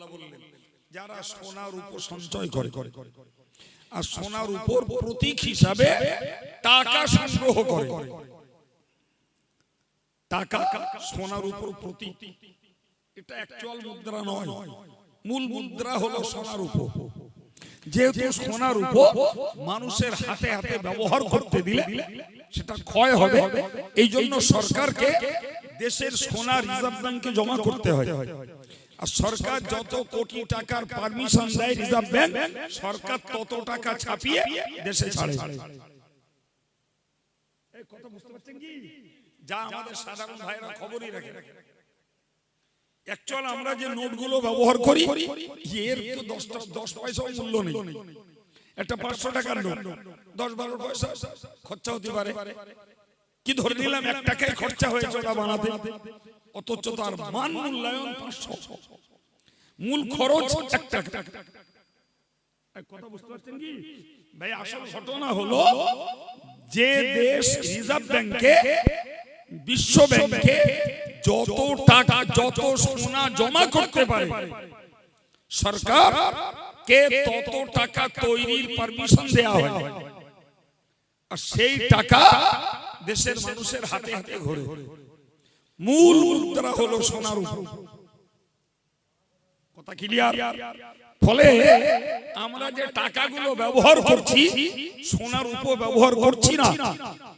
আল্লাহ বললেন যারা সোনার উপর সঞ্চয় করে আর সোনার উপর প্রতীক হিসাবে টাকা সংগ্রহ করে, টাকা সোনার উপর প্রতীক, এটা অ্যাকচুয়াল মুদ্রা নয়, মূল মুদ্রা হলো সোনার উপর। যেহেতু সোনার উপর মানুষের হাতে হাতে ব্যবহার করতে দিলে সেটা ক্ষয় হবে, এই জন্য সরকারকে দেশের সোনা রিজার্ভ ব্যাংকে জমা করতে হয়। আর সরকার যত কোটি টাকার পারমিশন দেয় রিজার্ভ ব্যাংক, সরকার তত টাকা ছাপিয়ে দেশে ছাড়ে। এই কথা বুঝতে পারছেন কি? যা আমাদের সাধারণ ভাইরা খবরই রাখে। অ্যাকচুয়াল আমরা যে নোটগুলো ব্যবহার করি এর তো 10 পয়সাও মূল্য নেই। একটা 500 টাকার নোট 10-12 পয়সা খরচা হতে পারে, কি ধরে নিলাম 1 টাকায় খরচা হয়েছে ওটা বানাতে, অথচ তার মান মূল্যায়ন 500, মূল খরচ 1 টাকা। কথা বুঝতে পারছেন কি ভাই? আসল ঘটনা হলো যে দেশ রিজার্ভ ব্যাংকে, বিশ্ব ব্যাংকে যত টাকা যত সোনা জমা করতে পারে সরকার কে তত টাকা তৈরির পারমিশন দেয়া হয়, আর সেই টাকা দেশের মানুষের হাতে হাতে ঘোরে। মূল মুদ্রা হলো সোনার উপর। কথা ক্লিয়ার? ফলে আমরা যে টাকাগুলো ব্যবহার করছি সোনার উপর ব্যবহার করছি না,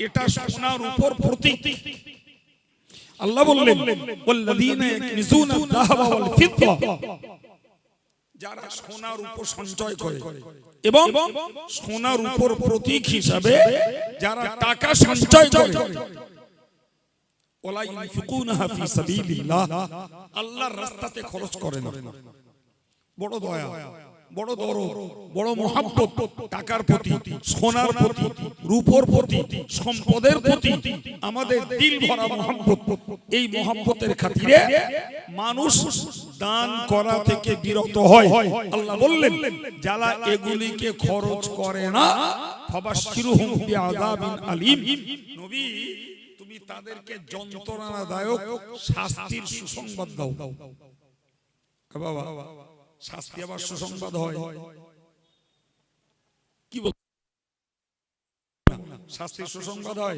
এটা সোনার উপর প্রতীক। আল্লাহ বললেন ওয়াল্লাযীনা ইয়াকনিজুনা আয-যাহাবা ওয়াল ফিদ্দা, যারা সোনার উপর সঞ্চয় করে এবং সোনার উপর প্রতীক হিসাবে যারা টাকা সঞ্চয় করে, ওয়ালা ইনফিকুনাহা ফি সাবিলিল্লাহ, আল্লাহর রাস্তাতে খরচ করে না। বড় দয়া, বড় দরদ, বড় মহব্বত টাকার প্রতি, সোনার প্রতি, রূপোর প্রতি, সম্পদের প্রতি আমাদের দিল ভরা মহব্বত। এই মহব্বতের খাতিরে মানুষ দান করা থেকে বিরত হয়। আল্লাহ বললেন যারা এগুলিকে খরচ করে না ফাবাশশিরহুম বিআযাবিন আলীম, নবী তুমি তাদেরকে যন্ত্রণাদায়ক শাস্তির সুসংবাদ দাও। বাবা, শাস্তি আবার সুসংবাদ হয় কি বল? শাস্তির সুসংবাদ হয়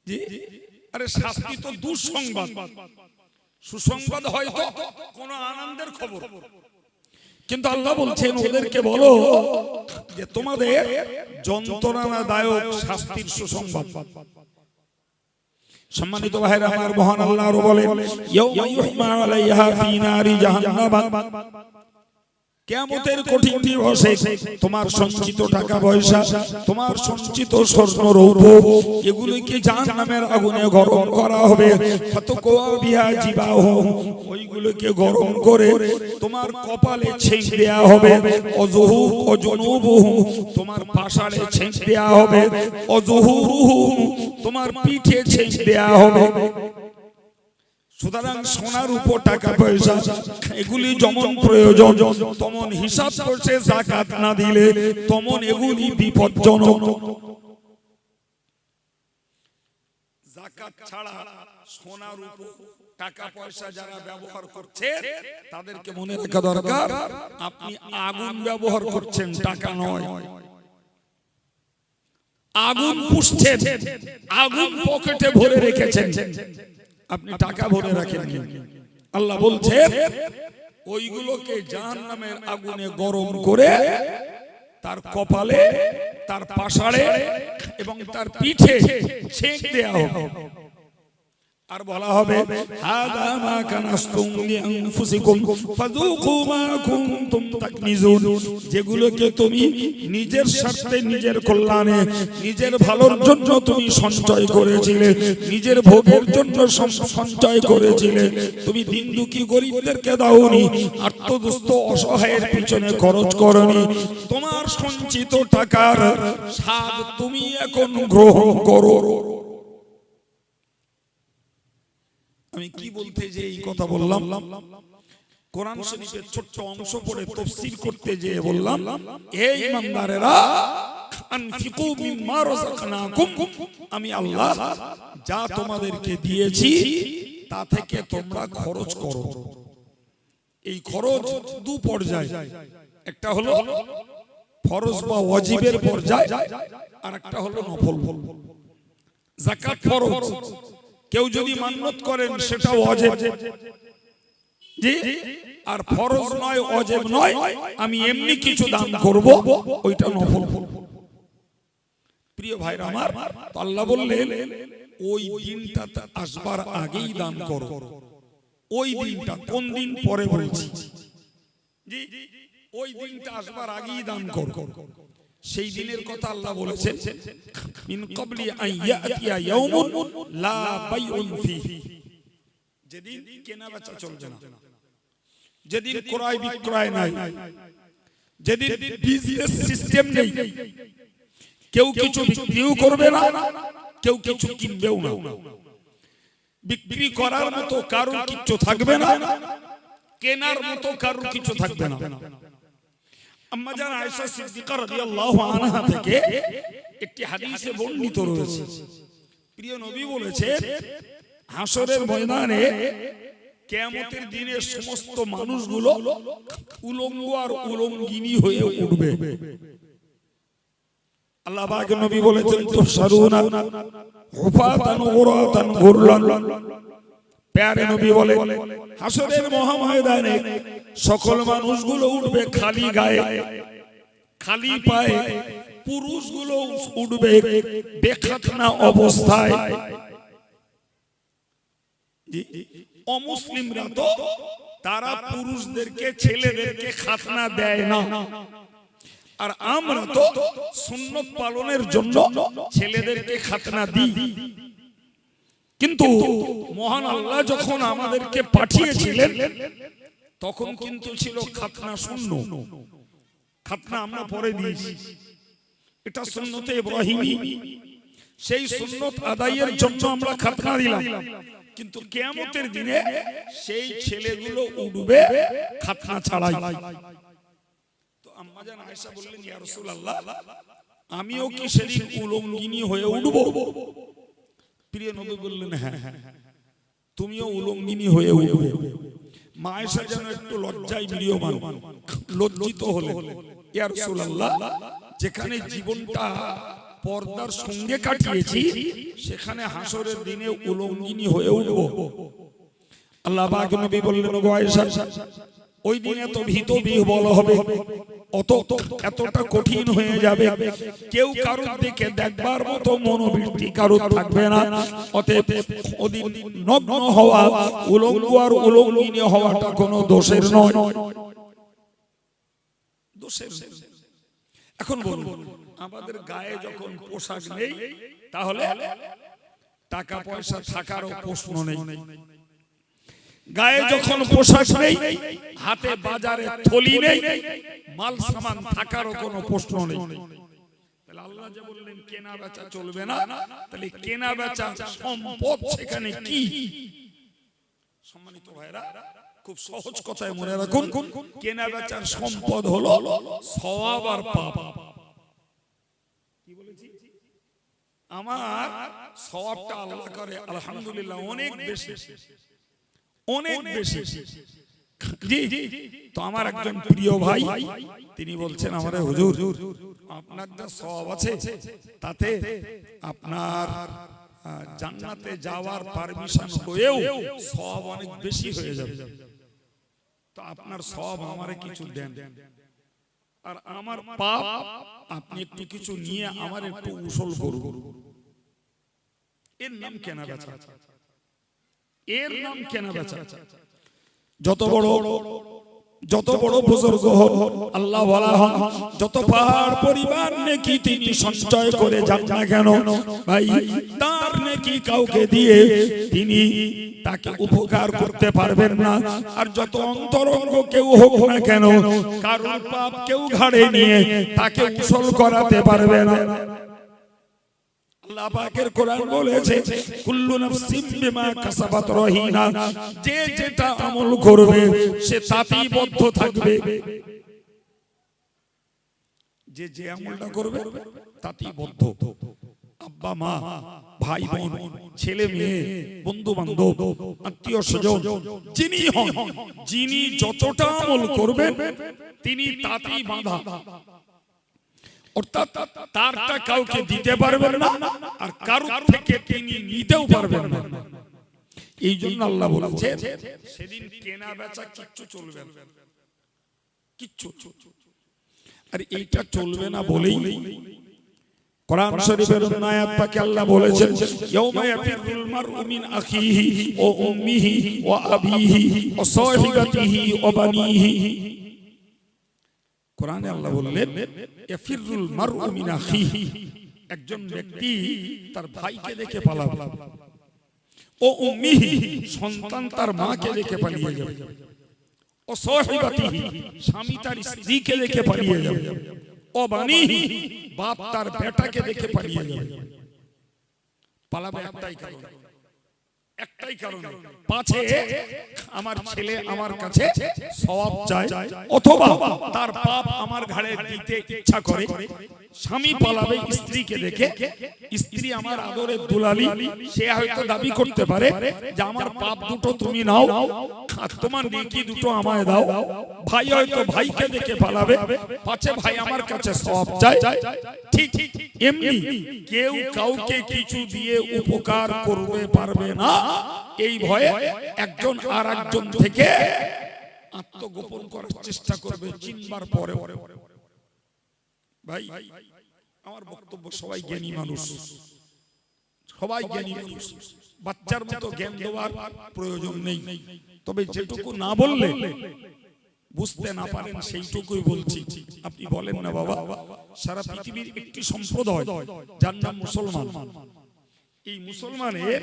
জি? আরে শাস্তি তো দুঃসংবাদ, সুসংবাদ হয় তো কোন আনন্দের খবর। কিন্তু আল্লাহ বলছেন ওদেরকে বলো যে তোমাদের যন্ত্রণাদায়ক শাস্তির সুসংবাদ। সম্মানিত ভাইরা আমার, মহান আল্লাহ আরো বলেন ইয়াউমা ইউহমা আলাইহা ফি নারি জাহান্নাম, কিয়ামতের কঠিন দিবসে তোমার সঞ্চিত টাকা পয়সা, তোমার সঞ্চিত স্বর্ণ রৌপ্য এগুলোকে জাহান্নামের আগুনে গরম করা হবে। ফাতাকুয়া বিহা জিবাহুম, ওইগুলোকে গরম করে তোমার কপালে ছেঁক দেয়া হবে। অজুহু অজনুবুহুম, তোমার পাশারে ছেঁক দেয়া হবে। অজুহুরুহুম, তোমার পিঠে ছেঁক দেয়া হবে। সুতরাং সোনার উপর টাকা পয়সা এগুলি যেমন প্রয়োজন তেমন হিসাব করছে, যাকাত না দিলে তেমন এগুলি বিপজ্জনক। যাকাত ছাড়া সোনার উপর টাকা পয়সা যারা ব্যবহার করছে তাদেরকে মনে রাখা দরকার আপনি আগুন ব্যবহার করছেন, টাকা নয়। আগুন পুষছেন, আগুন পকেটে ভরে রেখেছেন, আপনি টাকা ভরে রাখেন। আল্লাহ বলছেন ওইগুলোকে জাহান্নামের আগুনে গরম করে তার কপালে, তার পাশাড়ে এবং তার পিঠে ছেঁক দেয়া হবে। আর বলা হবে হাদা মা কানাসতুম লিআনফুসিকুম ফাযুকু মা কুনতুম তাকনিজুন, যেগুলোকে তুমি নিজের স্বার্থে, নিজের কল্যাণে, নিজের ভালোর জন্য তুমি সঞ্চয় করেছিলে, নিজের ভোগের জন্য সঞ্চয় করেছিলে, তুমি দিন দুঃখী গরিবদেরকে দাওনি, আর্তদুস্থ অসহায়ের পিছনে খরচ করনি, তোমার সঞ্চিত টাকার স্বাদ তুমি এখন গ্রহণ করো। আমি কি বলতে যে এই কথা বললাম, কোরআন শরীফের ছোট্ট অংশ পড়ে তাফসীর করতে যেয়ে বললাম হে ঈমানদারেরা আনফিকু মিম্মা রাযাকনাকুম, আমি আল্লাহ যা তোমাদেরকে দিয়েছি তা থেকে তোমরা খরচ করো। এই খরচ দু পর্যায়, একটা হলো ফরজ বা ওয়াজিবের পর্যায়, আর একটা হলো নফল। যাকাত ফরজ, কেউ যদি মান্নত করেন সেটা ওয়াজিব, জি, আর ফরজ নয় ওয়াজিব নয়, আমি এমনি কিছু দান করব, ওইটা নফল। প্রিয় ভাইরা আমার, তো আল্লাহ বললেন ওই দিনটা আসবার আগেই দান করো। ওই দিনটা কোন দিন পরে বলছি, জি, ওই দিনটা আসবার আগেই দান করো। সেই দিনের কথা আল্লাহ বলেছেন, মিন ক্বাবলি আন ইয়াতিয়া ইয়াউমুন লা বাইউন ফীহি, যেদিন কেনা বেচা চলবে না, যেদিন ক্রয় বিক্রয় নাই, যেদিন বিজনেস সিস্টেম নেই, কেউ কিছু বিক্রিও করবে না, কেউ কিছু কিনবেও না, বিক্রি করার মতো কারোর কিছু থাকবে না, কেনার মতো কারোর কিছু থাকবে না। আম্মা জান আয়েশা সিদ্দিকা রাদিয়াল্লাহু আনহা থেকে একটি হাদিসে বর্ণিত রয়েছে, প্রিয় নবী বলেছেন, হাসরের ময়দানে কিয়ামতের দিনে সমস্ত মানুষগুলো উলঙ্গ আর উলঙ্গিনী হয়ে উঠবে। আল্লাহ পাক নবী বলেছেন, তুহশারুনা হুফাতান গুরাতান গুরলান। প্যারে নবী বলেন, হাসরের মহাময়দানে সকল মানুষগুলো উঠবে খালি গায়ে, খালি পায়ে, পুরুষগুলো উঠবে বেখাতনা অবস্থায়। অমুসলিমরা তো তারা পুরুষদেরকে ছেলেদেরকে খাতনা দেয় না, আর আমরা তো সুন্নত পালনের জন্য ছেলেদেরকে খাতনা দিই। কিন্তু মহান আল্লাহ যখন আমাদেরকে পাঠিয়েছিলেন তখন কিন্তু ছিল খাতনা শূন্য। খাতনা আমরা পরে দিয়েছি, এটা সুন্নতে ইব্রাহিমী, সেই সুন্নত আদায়ের জন্য আমরা খাতনা দিলাম। কিন্তু কিয়ামতের দিনে সেই ছেলেগুলো উঠবে খাতনা ছাড়াই। তো আম্মা জান আয়েশা বললেন, ইয়া রাসূলুল্লাহ, আমিও কি সেদিন উলঙ্গিনী হয়ে উঠব? প্রিয় নবী বললেন, হ্যাঁ, তুমিও উলঙ্গিনী হয়ে উঠবে। মা আয়েশা যেন একটু লজ্জায় বিরিয়মান, লজ্জিত হলেন, ইয়া রাসূলুল্লাহ, যেখানে জীবনটা পর্দার সঙ্গে কাটিয়েছি সেখানে হাসরের দিনে উলঙ্গিনী হয়ে উঠব? আল্লাহ পাক নবী বললেন, গো আয়েশা, ওই দিন এত ভীত বিহ্বল হবে, এতটা কঠিন হয়ে যাবে, কেউ কারোর দিকে দেখবার মতো মনোবৃত্তি কারোর থাকবে না। অতএব ওদিন নগ্ন হওয়া, উলঙ্গ আর উলঙ্গিনী হওয়াটা কোনো দোষের নয়, দোষের। এখন বলুন, আমাদের গায়ে যখন পোশাক নেই তাহলে টাকা পয়সা থাকারও প্রশ্ন নেই। গায়ে যখন পোশাক নেই, হাতে বাজারে থলি নেই, মাল সামান থাকারও কোনো প্রশ্ন নেই। তাহলে আল্লাহ যে বললেন কেনা বেচা চলবে না, তাহলে কেনা বেচা সম্পদ সেখানে কি? সম্মানিত ভাইরা, খুব সহজ কথায় মনে রাখুন, কেনা বেচার সম্পদ হলো সওয়াব আর পাপ। কি বলেছি? আমার সওয়াবটা আল্লাহ করে আলহামদুলিল্লাহ অনেক বেশি, অনেক বেশি। জি, তো আমার একজন প্রিয় ভাই তিনি বলছেন, আমারে হুজুর, আপনার যা সওয়াব আছে তাতে আপনার জান্নাতে যাওয়ার পারমিশন হয়েও সওয়াব অনেক বেশি হয়ে যাবে, তো আপনার সওয়াব আমারে কিছু দেন, আর আমার পাপ আপনি একটু কিছু নিয়ে আমার একটু উসুল করুন। এর নাম কেনা বেচা, এর নাম কেনা বেচা। যত বড় বুজুর্গ হন, আল্লাহ ওয়ালা হন, যত পাহাড় পরিমাণ নেকি তিনি সঞ্চয় করে যান না কেন ভাই, তার নেকি কাউকে দিয়ে তিনি তাকে উপকার করতে পারবেন না। আর যত অন্তরঙ্গ কেউ হোক না কেন, কারোর পাপ কেউ ঘাড়ে নিয়ে তাকে উসুল করাতে পারবে না। আল্লাহ পাকের কোরআন বলেছে, কুল্লু নাফসিন বিমা কাসাবাত রহিনা, যে যেটা আমল করবে সে তাতেই বদ্ধ থাকবে, যে যে আমলটা করবে তাতেই বদ্ধ। আব্বা মা, ভাই বোন, ছেলে মেয়ে, বন্ধু বান্ধব, আত্মীয় স্বজন যিনি হন, যিনি যতটা আমল করবেন তিনি তাতেই বাঁধা, অর্থাৎ তারটা কাউকে দিতে পারবেন না আর কারোর থেকে তিনি নিতেও পারবেন না। এই জন্য আল্লাহ বলেছেন সেদিন কেনা বেচা কিচ্ছু চলবে না, কিচ্ছু। আর এইটা চলবে না বলেই কোরআন শরীফের আয়াত পাকে আল্লাহ বলেছেন ইয়াউমা ইয়াফিরুল মারউ মিন আখিহি ওয়া উম্মিহি ওয়া আবিহি ওয়া সাহিবাতিহি ওয়া বানিহি। কোরআনে আল্লাহ বললেন ইয়াফিরুল মারউ মিন আখিহি, একজন ব্যক্তি তার ভাইকে দেখে পালাবে, ও উম্মিহি, সন্তান তার মাকে দেখে পালিয়ে যাবে, ও সাহিবাতিহি, স্বামী তার স্ত্রীকে দেখে পালিয়ে যাবে, ও বানিহি, বাপ তার বেটাকে দেখে পালিয়ে যাবে। পালাবে একটাই কারণ, একটাই কারণ, পাছে আমার ছেলে আমার কাছে সওয়াব চায়, অথবা তার বাপ আমার ঘাড়ে দিতে ইচ্ছা করে। স্বামী পালাবে স্ত্রীকে দেখে, স্ত্রী আমার আদরের দুলালি, সে হয়তো দাবি করতে পারে যে আমার পাপ দুটো তুমি নাও আর তোমার নেকি দুটো আমায় দাও। ভাই হয়তো ভাইকে দেখে পালাবে, পাছে ভাই আমার কাছে সওয়াব চায়। ঠিক এমনি কেউ কাউকে কিছু দিয়ে উপকার করবে পারবে না, এই ভয়ে একজন আর একজন থেকে আত্মগোপন করার চেষ্টা করবে চিনবার পরে। ভাই আমার বক্তব্য, সবাই জ্ঞানী মানুষ, সবাই জ্ঞানী মানুষ, বাচ্চার মতো জ্ঞান দেওয়ার প্রয়োজন নেই। তবে যেটুকু না বললে বুঝতে না পারেন সেইটুকুই বলছি। আপনি বলেন না বাবা, সারা পৃথিবীর একটি সম্প্রদায় যার নাম মুসলমান, এই মুসলমানের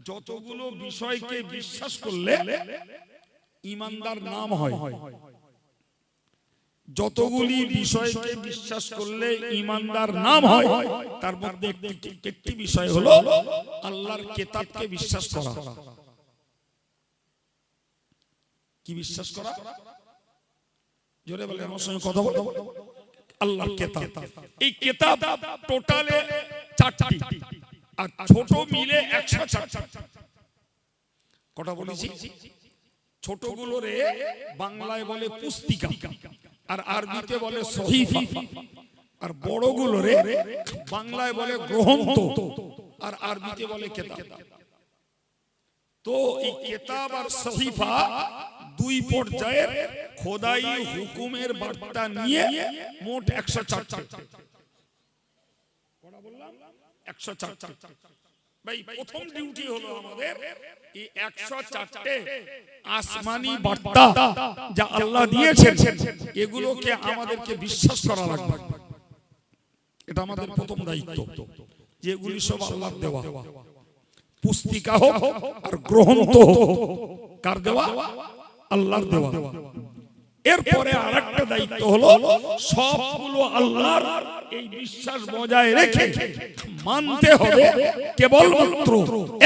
যতগুলো বিষয়কে বিশ্বাস করলে ঈমানদার নাম হয়, যতগুলি বিষয়কে বিশ্বাস করলে ঈমানদার নাম হয়, তার মধ্যে একটি বিষয় হলো আল্লাহর কিতাবকে বিশ্বাস করা। কি বিশ্বাস করা? জোরে বলে, আমার সঙ্গে কথা বলো। আল্লাহর কিতাব, এই কিতাব টোটালে 4টি আর ছোট মিলে 104। কথা বলেছি? ছোটগুলো রে বাংলায় বলে পুস্তিকা, আর আরবিতে বলে সহিফা, আর বড়গুলো রে বাংলায় বলে গ্রন্থ আর আরবিতে বলে কিতাব। তো এই কিতাব আর সহিফা দুই পর্যায়ের খোদাই হুকুমের বার্তা নিয়ে মোট 104। বললাম 104। ভাই প্রথম ডিউটি হলো আমাদের এই 104টে আসমানি বার্তা যা আল্লাহ দিয়েছেন, এগুলোকে আমাদেরকে বিশ্বাস করা লাগবে। এটা আমাদের প্রথম দায়িত্ব, যে এগুলি সব আল্লাহর দেওয়া, পুস্তিকা হোক আর গ্রন্থ হোক, কার দেওয়া? আল্লাহর দেওয়া। এরপরে আরেকটা দায়িত্ব হলো সবগুলো আল্লাহর, এই বিশ্বাস বজায় রেখে মানতে হবে কেবলমাত্র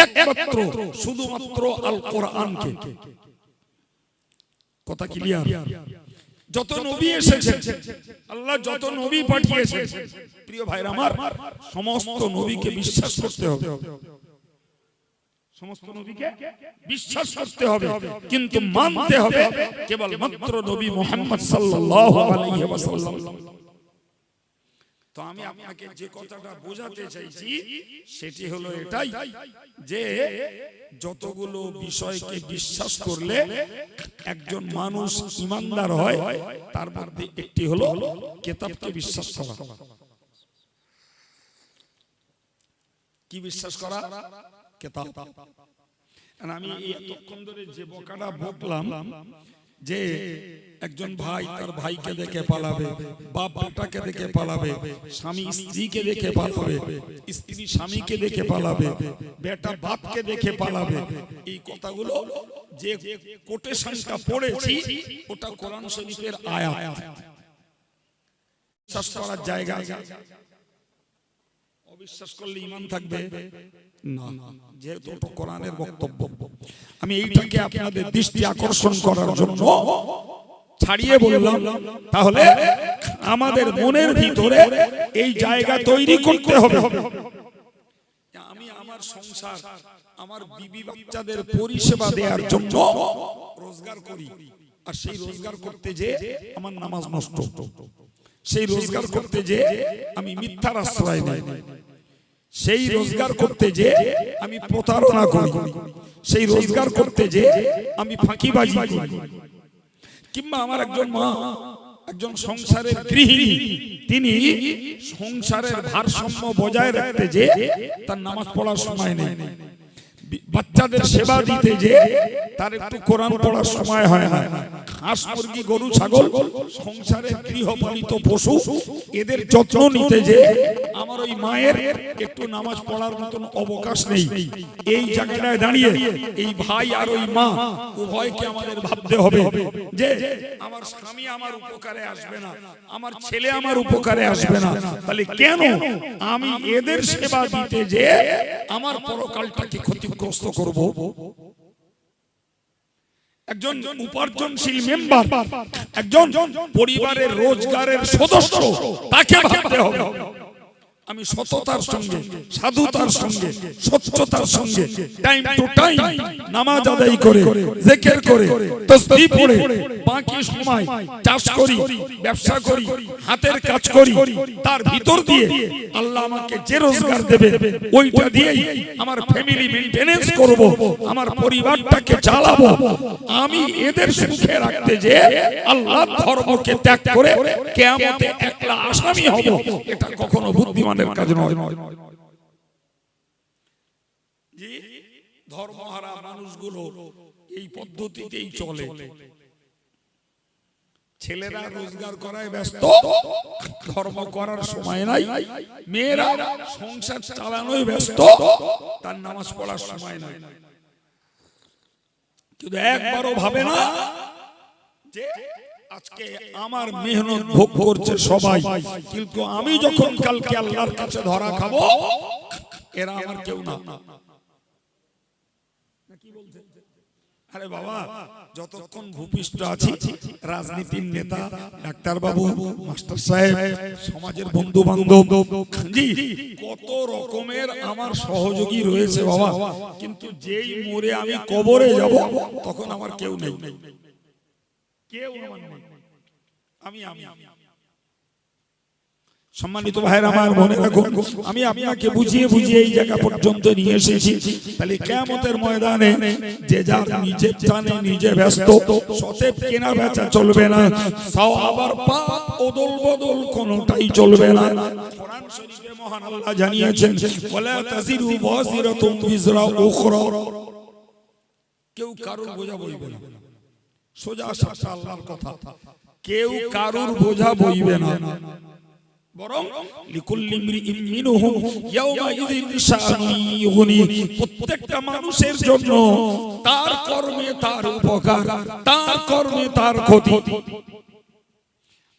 একমাত্র শুধুমাত্র আল কোরআনকে। কথা ক্লিয়ার? যত নবী এসেছেন, আল্লাহ যত নবী পাঠিয়েছেন, প্রিয় ভাইরা আমার, সমস্ত নবীকে বিশ্বাস করতে হবে, সমস্ত নবীকে বিশ্বাস করতে হবে, কিন্তু মানতে হবে কেবলমাত্র নবী মুহাম্মদ সাল্লাল্লাহু আলাইহি ওয়াসাল্লাম। তো আমি আপনাকে যে কথাটা বোঝাতে চাইছি সেটি হলো এটাই, যে যতগুলো বিষয়কে বিশ্বাস করলে একজন মানুষ ঈমানদার হয়, তার মধ্যে একটি হলো কিতাবকে বিশ্বাস করা। কি বিশ্বাস করা? কিতাব। আমি এতক্ষণ ধরে যে বকাটা বকলাম, যে একজন ভাই তার ভাইকে দেখে পালাবে, বাপ বেটাকে দেখে পালাবে, স্বামী স্ত্রীকে দেখে পালাবে, স্ত্রী স্বামীকে দেখে পালাবে, বেটা বাপকে দেখে পালাবে, এই কথাগুলো যে কোটেশনটা পড়েছি ওটা কোরআন শরীফের আয়াত। বিশ্বাস করার জায়গা, অবিশ্বাস করলে ঈমান থাকবে না, যেহেতু ওটা কোরআনের বক্তব্য। আমি এইটাকে আপনাদের দৃষ্টি আকর্ষণ করার জন্য ছাড়িয়ে বললাম, তাহলে আমাদের মনের ভিতরে এই জায়গা তৈরি করতে হবে। আমি আমার সংসার, আমার বিবি বাচ্চাদের পরিষেবা দেওয়ার জন্য রোজগার করি, আর সেই রোজগার করতে যে আমার নামাজ নষ্ট, সেই রোজগার করতে যে আমি মিথ্যার আশ্রয় নেই, সেই রোজগার করতে যে আমি প্রতারণা করি, সেই রোজগার করতে যে আমি ফাঁকিবাজি করি, কিংবা আমার একজন মা, একজন সংসারের গৃহিণী, তিনি সংসারের ভারসাম্য বজায় রাখতে যে তার নামাজ পড়ার সময় নেই, বাচ্চাদের সেবা দিতে যে তার একটু কোরআন পড়ার সময় হয় না, হাঁস মুরগি গরু ছাগল সংসারের গৃহপালিত পশু এদের যত্ন নিতে যে আমার ওই মায়ের একটু নামাজ পড়ার মতন অবকাশ নেই। এই জায়গাটায় দাঁড়িয়ে এই ভাই আর ওই মা উভয়কে আমাদের ভাবতে হবে যে আমার স্বামী আমার উপকারে আসবে না, আমার ছেলে আমার উপকারে আসবে না, তাহলে কেন আমি এদের সেবা দিতে যে আমার পরকালটাকে ক্ষতিগ্রস্ত করব? একজন উপার্জনশীল মেম্বার, একজন পরিবারের রোজগারের সদস্য, তাকে ভাবতে হবে আমি সততার সঙ্গে, সাধুতার সঙ্গে, স্বচ্ছতার সঙ্গে টাইম টু টাইম নামাজ আদায় করে, জিকির করে, তাসবিহ পড়ে, বাকি সময় চাষ করি, ব্যবসা করি, হাতের কাজ করি, তার ভিতর দিয়ে আল্লাহ আমাকে যে রোজগার দেবে ওইটা দিয়েই আমার ফ্যামিলি মেইনটেনেন্স করব, আমার পরিবারটাকে চালাবো। আমি এদের সুখে রাখতে যে আল্লাহর ধর্মকে ত্যাগ করে কিয়ামতে একলা আসামি হব, এটা কখনো বুদ্ধিমান কাজ নয়। জি, ধর্মহারা মানুষগুলো এই পদ্ধতিতেই চলে। ছেলেরা রোজগার করায় ব্যস্ত, ধর্ম করার সময় নাই, মেয়েরা সংসার চালানোয় ব্যস্ত, তার নামাজ পড়ার সময় নাই। কিন্তু একবারও ভাবে না যে আজকে আমার মেহনত ভোগ করছে সবাই, কিন্তু আমি যখন কালকে আল্লাহর কাছে ধরা খাবো এরা আমার কেউ না। আরে বাবা, যতক্ষণ ভূপৃষ্ঠ আছি, রাজনীতির নেতা, ডাক্তার বাবু, মাস্টার সাহেব, সমাজের বন্ধু বান্ধব, কত রকমের আমার সহযোগী রয়েছে বাবা, কিন্তু যেই মরে আমি কবরে যাব তখন আমার কেউ নেই, কেউ আমার নেই, আমি আমি সম্মানিত ভাইরা আমার, মনে রাখুন আমি আপনাকে বুঝিয়ে বুঝিয়ে এই জায়গা পর্যন্ত নিয়ে এসেছি। তাহলে কিয়ামতের ময়দানে যে যার নিজের টানে নিজে ব্যস্ত, সতেব কেনা বেচা চলবে না, সওয়াবার পাপ ওদল বদল কোনটাই চলবে না। কোরআন শরীফে মহান আল্লাহ জানিয়েছেন, ওয়ালা তাজিরু ওয়াজিরাতুম বিজরা উখরা, কেউ কারোর বোঝা বইবে না। সোজা সাপটা আল্লাহর কথা, কেউ কারোর বোঝা বইবে না, বরং লিকুল্লি মরিইম মিনহুম ইয়াওমাইযিন শাআনুন ইউগনি, প্রত্যেকটা মানুষের জন্য তার কর্মে তার উপকার, তার কর্মে তার ক্ষতি।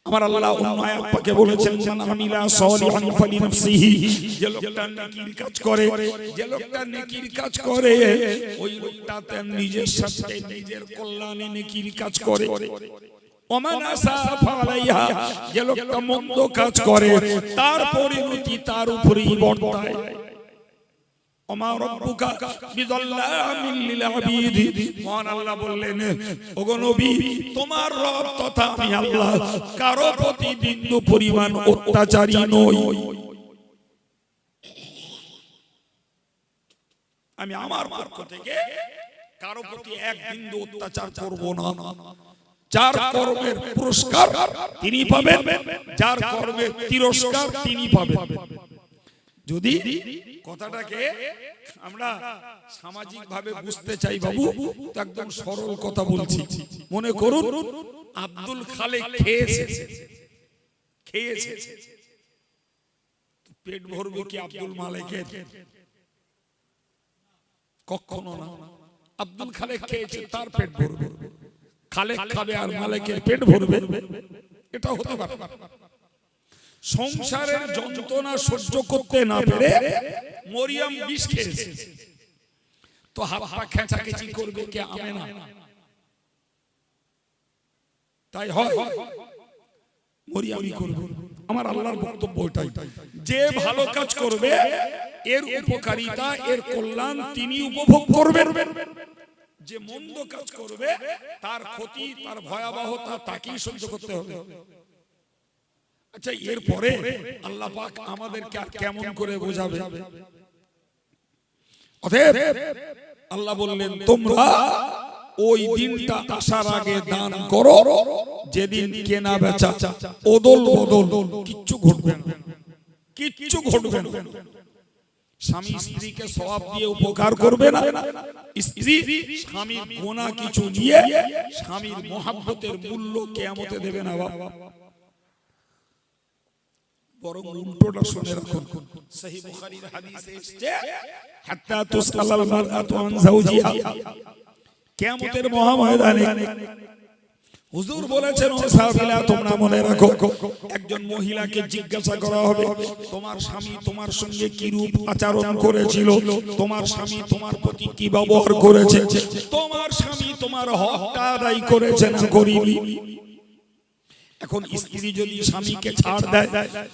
আমার আল্লাহ অন্য আয়াত পাকে বলেছেন, মান আমিলা সালিহান ফালিনাফসিহি, যে লোকটা নেকির কাজ করে, যে লোকটা নেকির কাজ করে ওই লোকটা তার নিজের সাথে নিজের কল্যাণে নেকির কাজ করে। ওমান আসাফা আলাইহা, যে লোকটা মন্দ কাজ করে তার পরিণতি তার উপরেই বর্তায়। ওমা রাব্বুকা বিযাল্লামিন লিল আবিদ, মহান আল্লাহ বললেন, ওগো নবী, তোমার রব তথা আমি আল্লাহ কারো প্রতি বিন্দু পরিমাণ অত্যাচারী নই। আমি আমার পক্ষ থেকে কারো প্রতি এক বিন্দু অত্যাচার করব না। যার কর্মের পুরস্কার তিনি পাবেন, যার কর্মের তিরস্কার তিনি পাবেন। যদি কথাটাকে আমরা সামাজিক ভাবে বুঝতে চাই বাবু, তো একদম সরল কথা বলছি। মনে করুন আব্দুল খালেক খেয়েছে, পেট ভরবে কি আব্দুল মালেকের? কখনো না। আব্দুল খালেক খেয়েছে, তার পেট ভরবে, খালেক খাবে আর মালেকের পেট ভরবে, এটা হতে পারে। সংসারের যন্ত্রণা সহ্য করতে না পেরে মরিয়ম বিষ খেয়েছে, তো হাত পা খেঁচাখেচি করবে কে? আমেনা। তাই হয় মরি আমি করব। আমার আল্লাহর বক্তব্য ওইটাই, যে ভালো কাজ করবে এর উপকারিতা এর কল্যাণ তিনি উপভোগ করবেন, যে মন্দ কাজ করবে তার ক্ষতি তার ভয়াবহতা তাকেই সহ্য করতে হবে। আচ্ছা, এরপরে আল্লাহ পাক আমাদেরকে আর কেমন করে বোঝাবে? অতএব আল্লাহ বললেন, তোমরা ওই দিনটা আসার আগে দান করো যেদিন কেনা বেচা ওদল বদল কিচ্ছু ঘটবে না, কিচ্ছু ঘটবে না। স্বামী স্ত্রীকে সওয়াব দিয়ে উপকার করবে না, স্ত্রী স্বামীর গুনাহ কিছু নিয়ে স্বামীর মহব্বতের মূল্য কিয়ামতে দেবে না। বাবা, বরং উল্টোটা শুনে রাখুন। সহিহ বুখারীর হাদিসে এসেছে, হাত্তা তুসআলাল মারআতু আন যাওজিহা, কিয়ামতের মহাময়দানে হুজুর বলেছেন, ও সাহাবীরা তোমরা মনে রাখো, একজন মহিলাকে জিজ্ঞাসা করা হবে, তোমার স্বামী তোমার সঙ্গে কি রূপ আচরণ করেছিল, তোমার স্বামী তোমার প্রতি কি ব্যবহার করেছে, তোমার স্বামী তোমার হকটা আদায় করেছে না করেনি। এখন স্ত্রী যদি স্বামীকে ছাড় দেয়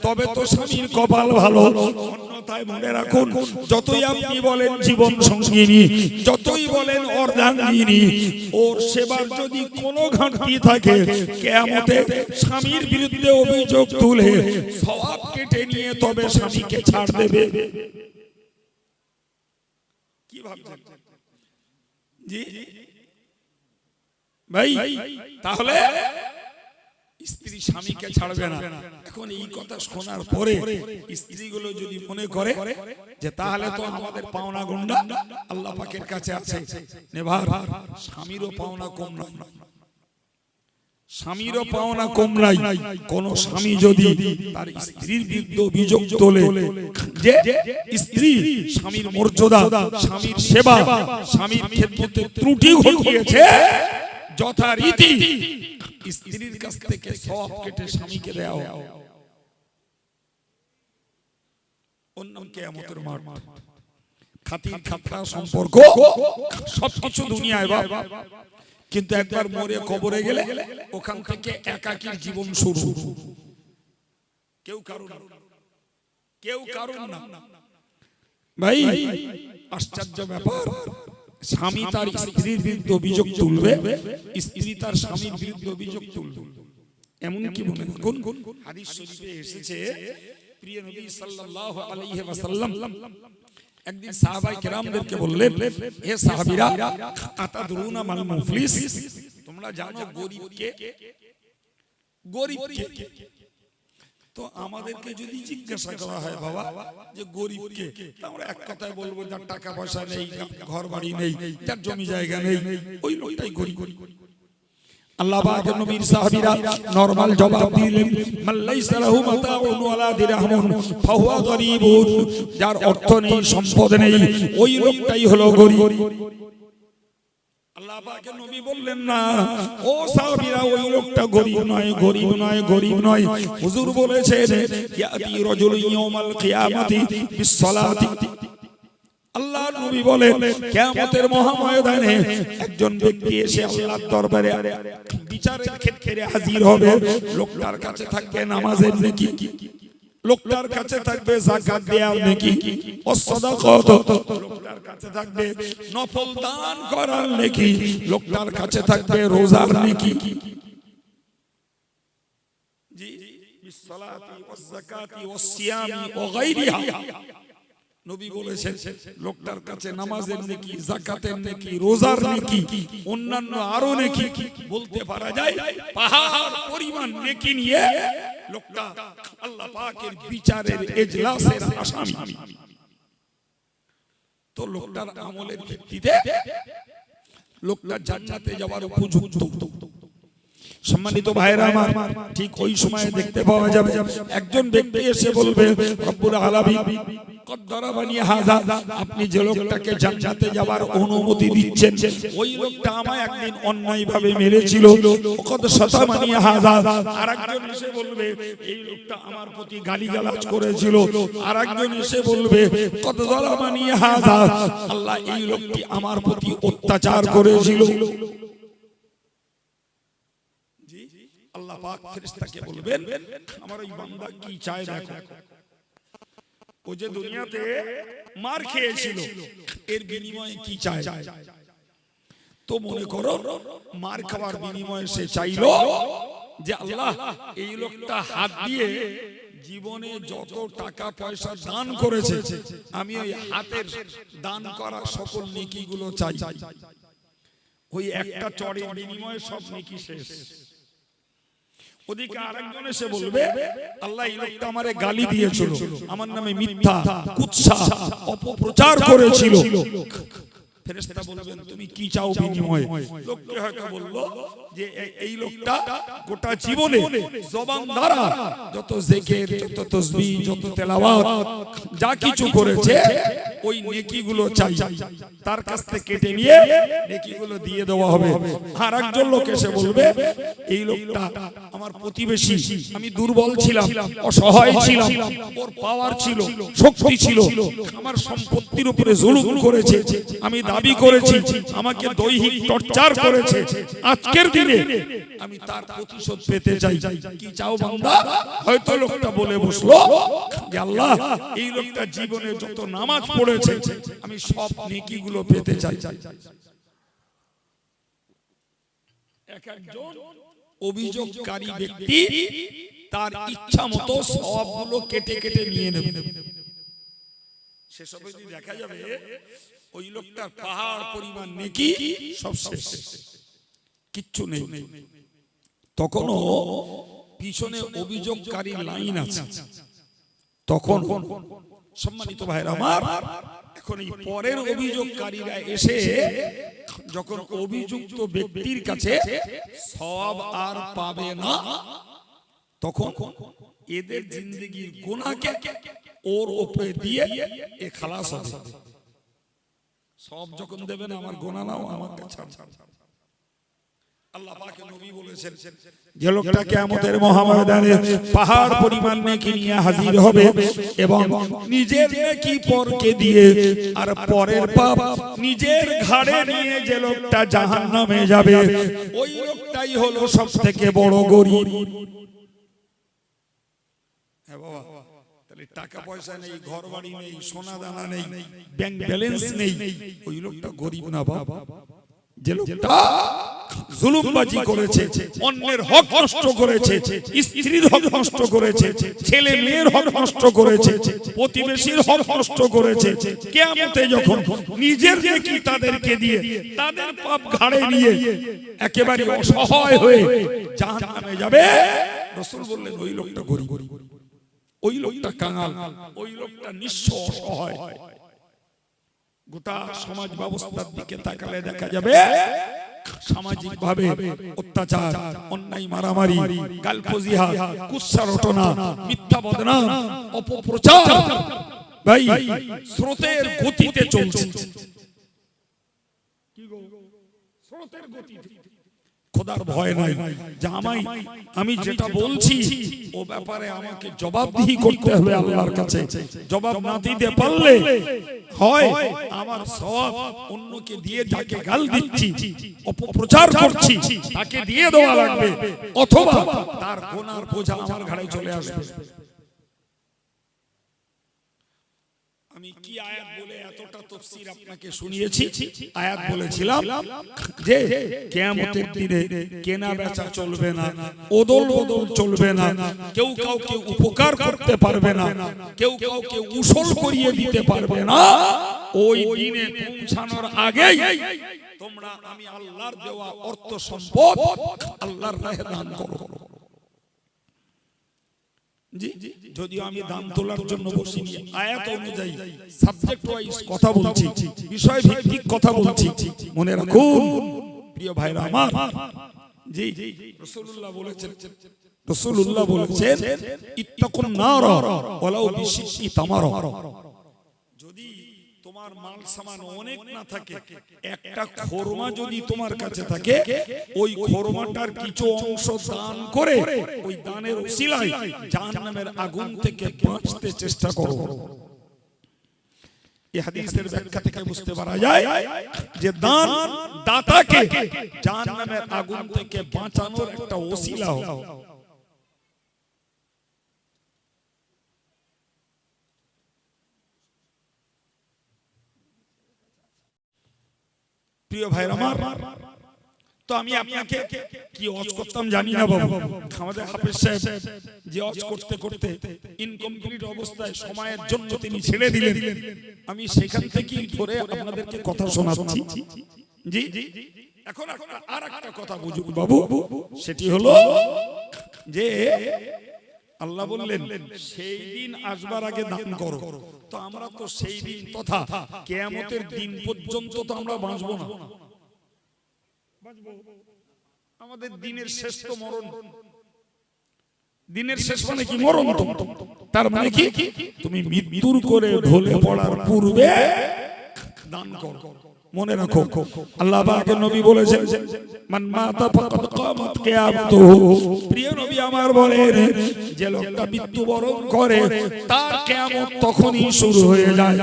তবে তো স্বামীর কপাল ভালো, অন্যথায় মনে রাখুন, যতই আপনি বলেন জীবন সঙ্গিনী, যতই বলেন অর্ধাঙ্গিনী, ওর সেবার যদি কোনো ঘাটতি থাকে, কিয়ামতে স্বামীর বিরুদ্ধে অভিযোগ তুলে সওয়াব কেটে নিয়ে তবে স্বামীকে ছাড় দেবে। কি ভাবছেন জি ভাই? তাহলে স্ত্রী স্বামীকে ছাড়বে না। এখন এই কথা শোনার পরে স্ত্রীগুলো যদি মনে করে যে তাহলে তো আমাদের পাওনা গুন্ডা আল্লাহ পাকের কাছে আছে, নেভার স্বামীরও পাওনা কম নাই, স্বামীরও পাওনা কম নাই। কোন স্বামী যদি তার স্ত্রীর বিরুদ্ধে অভিযোগ তোলে যে স্ত্রী স্বামীর মর্যাদা, স্বামীর সেবা, স্বামীর খেদমতে ত্রুটি ঘটিয়েছে, যথারীতি স্ত্রীর কাছ থেকে সওয়াব কেটে স্বামীকে দেওয়া হবে। অন্য কিয়ামতের মাঠ, খাতির খাতরা সম্পর্ক সবকিছু দুনিয়ায় বাবা, কিন্তু একবার মরে কবরে গেলে ওখান থেকে একাকীর জীবন শুরু। কেউ কারণ না ভাই। আশ্চর্য ব্যাপার, স্বামী তার স্ত্রীর বিরুদ্ধে অভিযোগ তুলবে, স্ত্রী তার স্বামীর বিরুদ্ধে অভিযোগ তুলবে। এমন কি মনে কোন হাদিস শরীফে এসেছে, প্রিয় নবী সাল্লাল্লাহু আলাইহি ওয়াসাল্লাম একদিন সাহাবায়ে কেরামদেরকে বললেন, হে সাহাবীরা, আতাদরুনা মাল মুফলিস, তোমরা জানো গরীবকে? তো আমাদেরকে যদি জিজ্ঞাসা করা হয় বাবা যে গরীবকে, আমরা এক কথায় বলবো যার টাকা পয়সা নেই, ঘর বাড়ি নেই, যার জমি জায়গা নেই, ওই লোকটাই গরীব। আল্লাহ পাকের নবীর সাহাবীরা নরমাল জবাব দিলেন, মান লাইসা লাহু মাতাউন ওয়ালা দিরহামুন ফাহুয়া গরীবুন, যার অর্থ নেই, সম্পদ নেই, ওই লোকটাই হলো গরীব। আল্লাহ পাকের নবী বললেন না, ও সাহাবীরা, ওই লোকটা গরীব নয়। হুজুর বলেছেন, ইয়াতি রাজুলুন ইয়াউমাল কিয়ামাতি বিসসালাতি, আল্লাহ নবী বলেন কিয়ামতের মহাময়দানে একজন ব্যক্তি এসে আল্লাহর দরবারে বিচারের ক্ষেত্রে হাজির হবে। লোকটার কাছে থাকবে নামাজের নেকি, লোকটার কাছে থাকবে যাকাত দেওয়ার নেকি, ওয়াসসাদাকাত, লোকটার কাছে থাকবে নফল দান করার নেকি, লোকটার কাছে থাকবে রোজার নেকি। জি, বিসসালাতি ওয়াসযাকাতি ওয়াসসিয়ামি ওয়া গায়রিহা, নবী বলেছেন লোকটার কাছে নামাজের নেকি, যাকাতের নেকি, রোজার নেকি, অন্যান্য আরো নেকি, বলতে পারা যায় পাহাড় পরিমাণ নেকি নিয়ে লোকটা আল্লাহ পাকের বিচারের এজলাসের আসামি। তো লোকটার আমলের ভিত্তিতে লোকটা জান্নাতে যাওয়ার উপযুক্ত। সম্মানিত ভাইরা আমার, ঠিক ওই সময় দেখতে পাওয়া যাবে একজন ব্যক্তি এসে বলবে, রব্বুল আলামিন কদ্দারাবানি হাযা, আপনি যে লোকটাকে জান্নাতে যাওয়ার অনুমতি দিচ্ছেন, ওই লোকটা আমায় একদিন অন্যায়ভাবে মেরেছিল। কদ শাতামানি হাযা, আরেকজন এসে বলবে এই লোকটা আমার প্রতি গালিগালাজ করেছিল। আরেকজন এসে বলবে কদ যালামানি হাযা, আল্লাহ এই লোকটি আমার প্রতি অত্যাচার করেছিল। আল্লাহ পাক ফেরেশতাকে বলবেন আমার ওই বান্দা কি চায় দেখো। ও যে দুনিয়াতে মার খেয়েছিল এর বিনিময়ে কি চায়। তো মনে করো মার খাওয়ার বিনিময়ে সে চাইলো যে আল্লাহ এই লোকটা হাত দিয়ে জীবনে যত টাকা পয়সা দান করেছে আমি ওই হাতের দান করা সকল নেকিগুলো চাই। ওই একটা চড়ের বিনিময়ে সব নেকি শেষ। ওদিকে আরেকজন এসে বলবে আল্লাহ এই লোকটা আমারে গালি দিয়েছিল, আমার নামে মিথ্যা কুৎসা অপপ্রচার করেছিল। ফেরেশতা বলবেন তুমি কি চাও বিনিময়ে। লোকটি হয়তো বলল যে এই লোকটা গোটা জীবনে জবান দ্বারা যত জিকির যত তাসবিহ যত তেলাওয়াত যা কিছু করেছে ওই নেকিগুলো চাই, তার কাছ থেকে কেটে নিয়ে নেকিগুলো দিয়ে দেওয়া হবে। আর একজন লোক এসে বলবে এই লোকটা আমার প্রতিবেশী, আমি দুর্বল ছিলাম অসহায় ছিলাম, ওর পাওয়ার ছিল শক্তি ছিল, আমার সম্পত্তির উপরে জুলুম করেছে, আমি দাবি করেছি, আমাকে দৈহিক টর্চার করেছে, আজকের দিনে আমি তার প্রতিশোধ পেতে চাই। কি চাও বান্দা? হয়তো লোকটা বলে বসলো যে আল্লাহ এই লোকটা জীবনে যত নামাজ পড়েছে আমি সব নেকিগুলো পেতে চাই। এক একজন অভিযোগকারী ব্যক্তি তার ইচ্ছা মতো সবগুলো কেটে কেটে নিয়ে নেবে। সেসব দেখা যাবে ওই লোকটার পাহাড় পরিমাণ নেকি সব শেষ, কিচ্ছু নেই। তখনও পিছনে অভিযোগকারী লাইন আছে। তখন সম্মানিত ভাইরা আমার, এখন এই পরের অভিযোগকারীরা এসে যখন অভিযুক্ত ব্যক্তির কাছে সওয়াব আর পাবে না, তখন এদের জিন্দেগির গুনাহকে ওর উপরে দিয়ে এ খালাস হবে। সব যখন দেবেন আমার গোনা নাও আমাকে ছাড়। আল্লাহ পাকের নবী বলেছেন যে লোকটা কিয়ামতের মহাময়দানে পাহাড় পরিমাণ নেকি নিয়ে হাজির হবে এবং নিজের নেকি পরকে দিয়ে আর পরের পাপ নিজের ঘাড়ে নিয়ে যে লোকটা জাহান্নামে যাবে ওই লোকটাই হলো সবথেকে বড় গরীব। হ্যাঁ বাবা, তাহলে টাকা পয়সা নেই, ঘর বাড়ি নেই, সোনা দানা নেই, ব্যাংক ব্যালেন্স নেই, ওই লোকটা গরীব না বাবা। যে লোকটা জুলুমবাজি করেছে, অন্যের হক নষ্ট করেছে, স্ত্রীর হক নষ্ট করেছে, ছেলে মেয়ের হক নষ্ট করেছে, প্রতিবেশীর হক নষ্ট করেছে, কিয়ামতে যখন নিজের নেকি তাদেরকে দিয়ে তাদের পাপ ঘাড়ে নিয়ে একেবারে অসহায় হয়ে জাহান্নামে যাবে, রাসূল বললেন ওই লোকটা গরীব, ওই লোকটা কাঙাল, ওই লোকটা নিঃস্ব অসহায়। গোটা সমাজ ব্যবস্থার দিকে তাকালে দেখা যাবে সামাজিক ভাবে অত্যাচার, অন্যায়, মারামারি, গালফজিহাদ, কুৎসা রটনা, মিথ্যা বদনাম, অপপ্রচার ভাই স্রোতের গতিতে চলছে। কি গো, স্রোতের গতিতে। খোদার ভয় নাই যে আমি যেটা বলছি ও ব্যাপারে আমাকে জবাবদিহি করতে হবে আল্লাহর কাছে। জবাব না দিতে পারলে হয় আমার সওয়াব অন্যকে দিয়ে যাকে গাল দিচ্ছি, অপপ্রচার করছি তাকে দিয়ে দেওয়া লাগবে, অথবা তার গুনার বোঝা আমার ঘাড়ে চলে আসবে। আমি কি আয়াত বলে এতটা তাফসীর আপনাকে শুনিয়েছি? আয়াত বলেছিলাম যে কিয়ামতের দিনে কেনা বেচা চলবে না, ওদল বদল চলবে না, কেউ কাউকে উপকার করতে পারবে না, কেউ কাউকে উসল করিয়ে দিতে পারবে না। ওই দিনে পৌঁছানোর আগেই তোমরা আমি আল্লাহর দেওয়া অর্থ সম্পদ আল্লাহর রাহে দান করো। যদিও আমি দান তোলার জন্য বসিনি, আয়াত অনুযায়ী সাবজেক্ট ওয়াইজ কথা বলছি, বিষয় ভিত্তিক কথা বলছি। মনে রাখুন প্রিয় ভাইরা আমার, জি রাসূলুল্লাহ বলেছেন ইত্তাকুন নার ওয়ালাউ বিশিক্কি তামারা। যদি তোমার মাল সামান অনেক না থাকে, একটা খোরমা যদি তোমার কাছে থাকে, ওই খোরমাটার কিছু অংশ দান করে ওই দানের উসিলায় জাহান্নামের আগুন থেকে বাঁচতে চেষ্টা করো। এই হাদিসের ব্যাখ্যা থেকে বুঝতে পারা যায় যে দান দাতাকে জাহান্নামের আগুন থেকে বাঁচানোর একটা ওসিলা হয়। প্রিয় ভাইরা আমার, তো আমি আপনাকে কি ওয়াজ করতাম জানি না বাবু, আমাদের হাফেজ সাহেব যে ওয়াজ করতে করতে ইনকমপ্লিট অবস্থায় সময়ের জন্য তিনি ছেড়ে দিলেন, আমি সেখান থেকেই ধরে আপনাদেরকে কথা শোনাচ্ছি। জি, এখন আর একটা কথা বুঝুন বাবু, সেটি হলো যে আল্লাহ বললেন সেই দিন আসবার আগে দান করো। তো আমরা তো সেই দিন তথা কিয়ামতের দিন পর্যন্ত তো আমরা বাঁচবো না। আমাদের দিনের শেষ তো মরণ। দিনের শেষ মানে কি? মরণ। তার মানে কি? তুমি মৃত্যুর করে ঢলে পড়ার পূর্বে দান করো। মনে রাখো, আল্লাহ পাকের নবী বলেছেন মান মাতা ফাকাদ কামাত কিয়ামাতুহু। প্রিয় নবী আমার বলেন, যে লোকটা মৃত্যুবরণ করে তার কিয়ামত তখনই শুরু হয়ে যায়।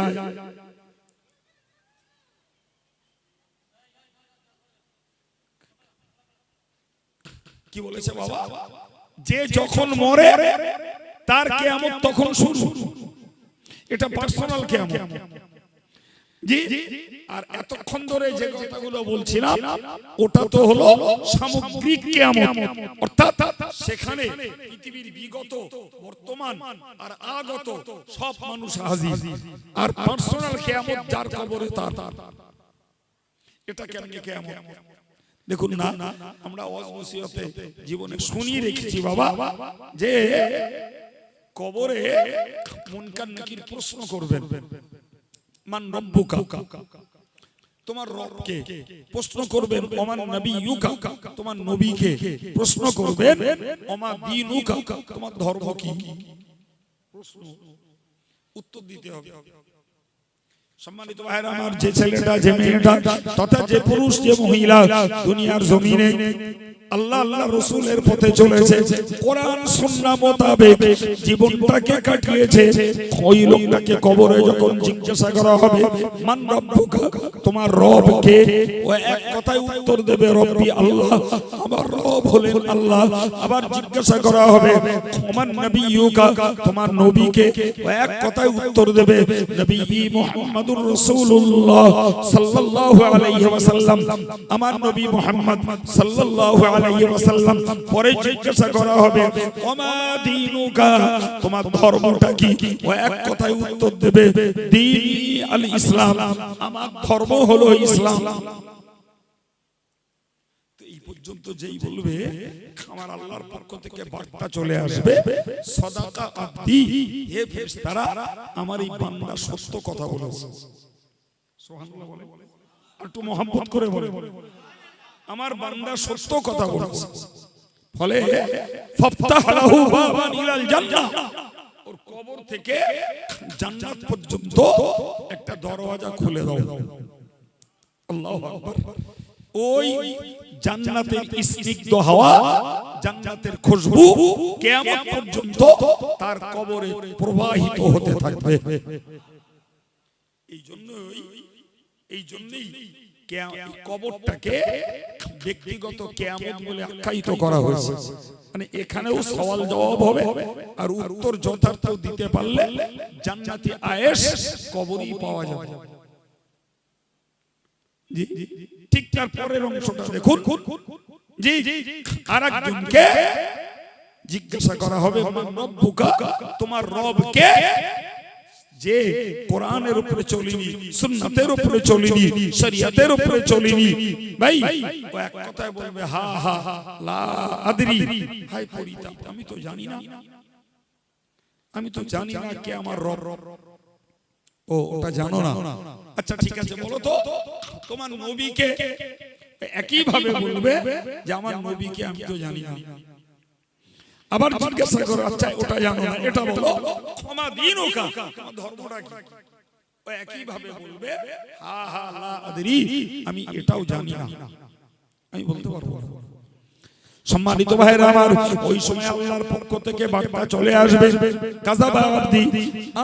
কি বলেছে বাবা? যে যখন মরে তার কিয়ামত তখন শুরু। এটা পার্সোনাল কিয়ামত। জি, আর এতক্ষণ ধরে যে কথাগুলো বলছিলাম ওটা তো হলো সামগ্রিক কিয়ামত, অর্থাৎ সেখানে পৃথিবীর বিগত, বর্তমান আর আগত সব মানুষ হাজির। আর পার্সোনাল কিয়ামত যার কবরে তার। এটা কেমনে কিয়ামত? দেখুন না, আমরা ওয়াজ নসিহতে জীবনে শুনি রেখেছি বাবা, যে কবরে মুনকার নাকির প্রশ্ন করবেন, মান রব্বুকা, তোমার রবকে প্রশ্ন করবেন, ওমান নবিয়ুকা, তোমার নবীকে প্রশ্ন করবেন, ওমা দীনুকা, তোমার ধর্ম কি? প্রশ্ন, উত্তর দিতে হবে। সম্মানিত ভাইরা আমার, যে ছেলেটা, যে মেয়েটা তথা যে পুরুষ, যে মহিলা দুনিয়ার জমিনে আল্লাহ আল্লাহ রাসূলের পথে চলেছে, কোরআন সুন্নাহ মোতাবেক জীবনটাকে কাটিয়েছে, ওই লোকটাকে কবরে যখন জিজ্ঞাসা করা হবে মান রব্বুকা, তোমার রব কে? ও এক কথায় উত্তর দেবে রব্বি আল্লাহ, আমার রব হলেন আল্লাহ। আবার জিজ্ঞাসা করা হবে ওমান নবিয়ুকা, তোমার নবী কে? ও এক কথায় উত্তর দেবে নবী মুহাম্মদুর রাসূলুল্লাহ সাল্লাল্লাহু আলাইহি ওয়াসাল্লাম, আমার নবী মুহাম্মদ সাল্লাল্লাহু আলাইহি ওয়াসাল্লাম। পরে জিজ্ঞাসা করা হবে ওমা দীনুকা, তোমার ধর্মটা কি? ও এক কথায় উত্তর দেবে দীনি আল ইসলাম, আমার ধর্ম হলো ইসলাম। তো এই পর্যন্ত যেই বলবে আমার আল্লাহর পক্ষ থেকে বার্তা চলে আসবে, সাদাকা আব্দি, হে ফেরেশতারা আমার এই বান্দা সত্য কথা বলেছে। সুবহানাল্লাহ বলে, একটু মহব্বত করে বলে, আমার বান্দা সত্য কথা বলেছে। ফলে ফাফতাহ লাহু বাবান ইলাল জান্নাহ, ওর কবর থেকে জান্নাত পর্যন্ত একটা দরওয়াজা খুলে দাও। আল্লাহু আকবার। ওই জান্নাতের স্নিগ্ধ হাওয়া, জান্নাতের খুশবু কিয়ামত পর্যন্ত তার কবরে প্রবাহিত হতে থাকবে। এই জন্যই কবরটাকে ব্যক্তিগত কিয়ামত বলে আখ্যায়িত করা হয়েছে। মানে এখানেও সওয়াল জবাব হবে, আর উত্তর যথার্থ দিতে পারলে জান্নাতি আয়েশ কবরেই পাওয়া যাবে। জি, ঠিক তার পরের অংশটা দেখুন। জি, আরেকজনকে জিজ্ঞাসা করা হবে মান রব্বুকা, তোমার রব কে? যে কোরআনের উপরে চলিনি, সুন্নাতের উপরে চলিনি, শরীয়তের উপরে চলিনি, ভাই ও এক কথায় বলবে হা হা লা আদরি, হায় পরিতাপ, আমি তো জানি না, আমি তো জানি না কে আমার রব। ও ওটা জানো না? আচ্ছা ঠিক আছে, বলো তো তোমার নবীকে? একই ভাবে বলবে যে আমার নবীকে আমি তো জানি না। আবার জিজ্ঞাসা করো, আচ্ছা ওটা জানো না, এটা বলো, ওমা দীনুকা, তোমার ধর্মটা কি? ও একই ভাবে বলবে হা হা লা আদরি, আমি এটাও জানি না, আমি বলতে পারবো না। সম্মানিত ভাইরা আমার, ওই সময় আল্লাহর পক্ষ থেকে বার্তা চলে আসবে, কাযাবা আব্দি,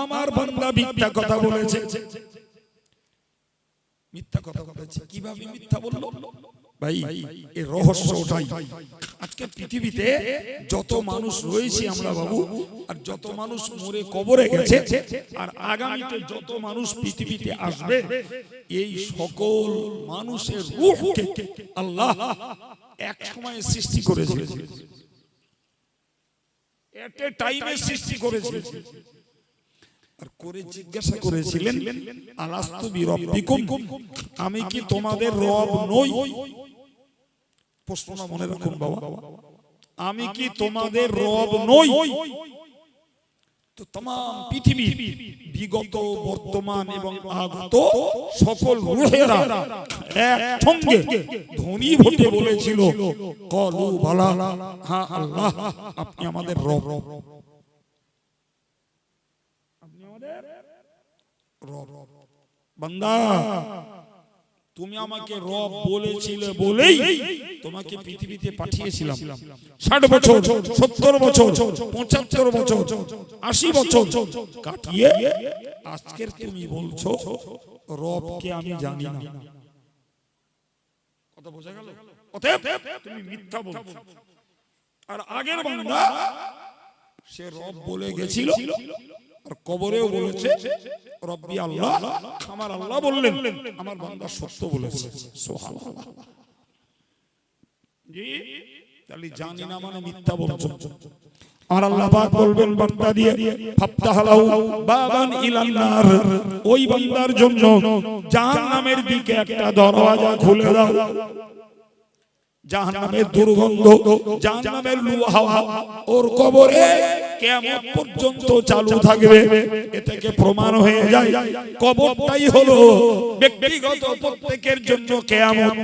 আমার বান্দা মিথ্যা কথা বলেছে। মিথ্যা কথা বলেছে। কিভাবে মিথ্যা বললো ভাই? এই রহস্যটাই আজকে পৃথিবীতে যত মানুষ রয়েছে আমরা বাবু, আর যত মানুষ মরে কবরে গেছে, আর আগামীতে যত মানুষ পৃথিবীতে আসবে, এই সকল মানুষের রূহকে আল্লাহ এক সময় সৃষ্টি করেছিলেন, এট এ টাইমে সৃষ্টি করেছিলেন। আর করে জিজ্ঞাসা করেছিলেন, আলাস্তু বিরব্বিকুম, আমি কি তোমাদের রব নই? প্রশ্নটা মনে রাখুন বাবা, আমি কি তোমাদের রব নই? তো तमाम পৃথিবী, বিগত, বর্তমান এবং আগত সকল রূহেরা একসঙ্গে ধ্বনি ভোটে বলেছিল, কলু বালা, হ্যাঁ আল্লাহ আপনি আমাদের রব, আপনি আমাদের রব। বান্দা, তুমি আমাকে রব বলেছিলে বলেই তোমাকে পৃথিবীতে পাঠিয়েছিলাম। 60 বছর, 70 বছর, 75 বছর, 80 বছর কাটিয়ে আজকের তুমি বলছো রবকে আমি জানি না। কথা বোঝা গেল? অতএব তুমি মিথ্যা বলছো। আর আগের বান্দা সে রব বলে গেছিল, আর কবরেও বলেছে রব্বি আল্লাহ, আমার আল্লাহ বললেন, আমার বান্দা সত্য বলেছে। সুবহানাল্লাহ। জি, তাহলে জানি না মানে মিথ্যা বলছো। আর আল্লাহ পাক বলবেন বান্দা দিয়ে, ফাফতাহলাহু বাবান ইলান নার, ওই বান্দার জন্য জাহান্নামের দিকে একটা দরওয়াজা খুলে দাও। জাহান্নামের দুর্গন্ধ, জাহান্নামের লু হাওয়া ওর কবরে কিয়ামত পর্যন্ত চালু থাকবে। এ থেকে প্রমাণ হয়ে যায় কবরটাই হলো ব্যক্তিগত প্রত্যেকের জন্য কিয়ামত।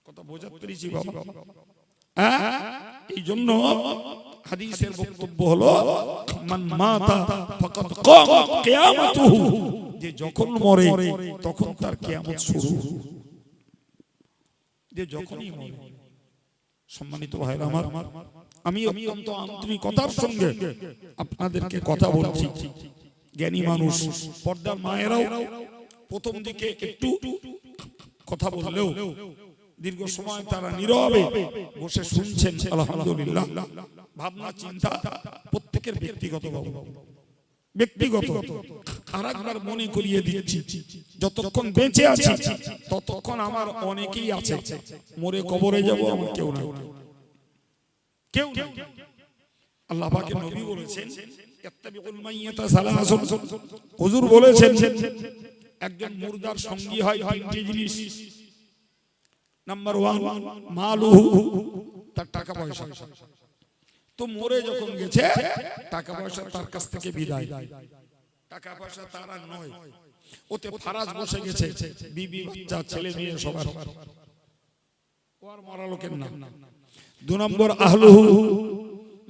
কথা বোঝাতে পেরেছি বাবা? হ্যাঁ, এই জন্য হাদিসের বক্তব্য হলো, মান মাতা ফাকাদ কামাত কিয়ামাতুহু, যে যখন মরে তখন তার কিয়ামত শুরু, যে যখনই মরে। সম্মানিত ভাইরা আমার, আমি অত্যন্ত আন্তরিকতার সঙ্গে আপনাদেরকে কথা বলছি। জ্ঞানী মানুষ, পর্দার মায়েরাও প্রথম দিকে একটু কথা বললেও দীর্ঘ সময় তারা নীরবে বসে শুনছেন। আলহামদুলিল্লাহ। ভাবনা চিন্তা প্রত্যেকের ব্যক্তিগত, ব্যক্তিগত। আর একবার মনে করিয়ে দিচ্ছি, যতক্ষণ বেঁচে আছি ততক্ষণ আমার অনেকেই আছে, মরে কবরে যাব আমার কেউ না, কেউ না। আল্লাহ পাকের নবী বলেছেন, ইত্তাবিউল মাইয়াতা সালাসুন, হুজুর বলেছেন একজন মুর্দার সঙ্গী হয় তিনটি জিনিস। নাম্বার 1 মালুহু, তার টাকা পয়সা। তো মরে যখন গেছে টাকা পয়সা তার কাছ থেকে বিদায়, টাকা পয়সা তার আর নয়, ওতে ফারাজ বসে গেছে, বিবি বাচ্চা ছেলে মেয়ে সবার, ও আর মরা লোকের না। 2 নম্বর আহলুহু,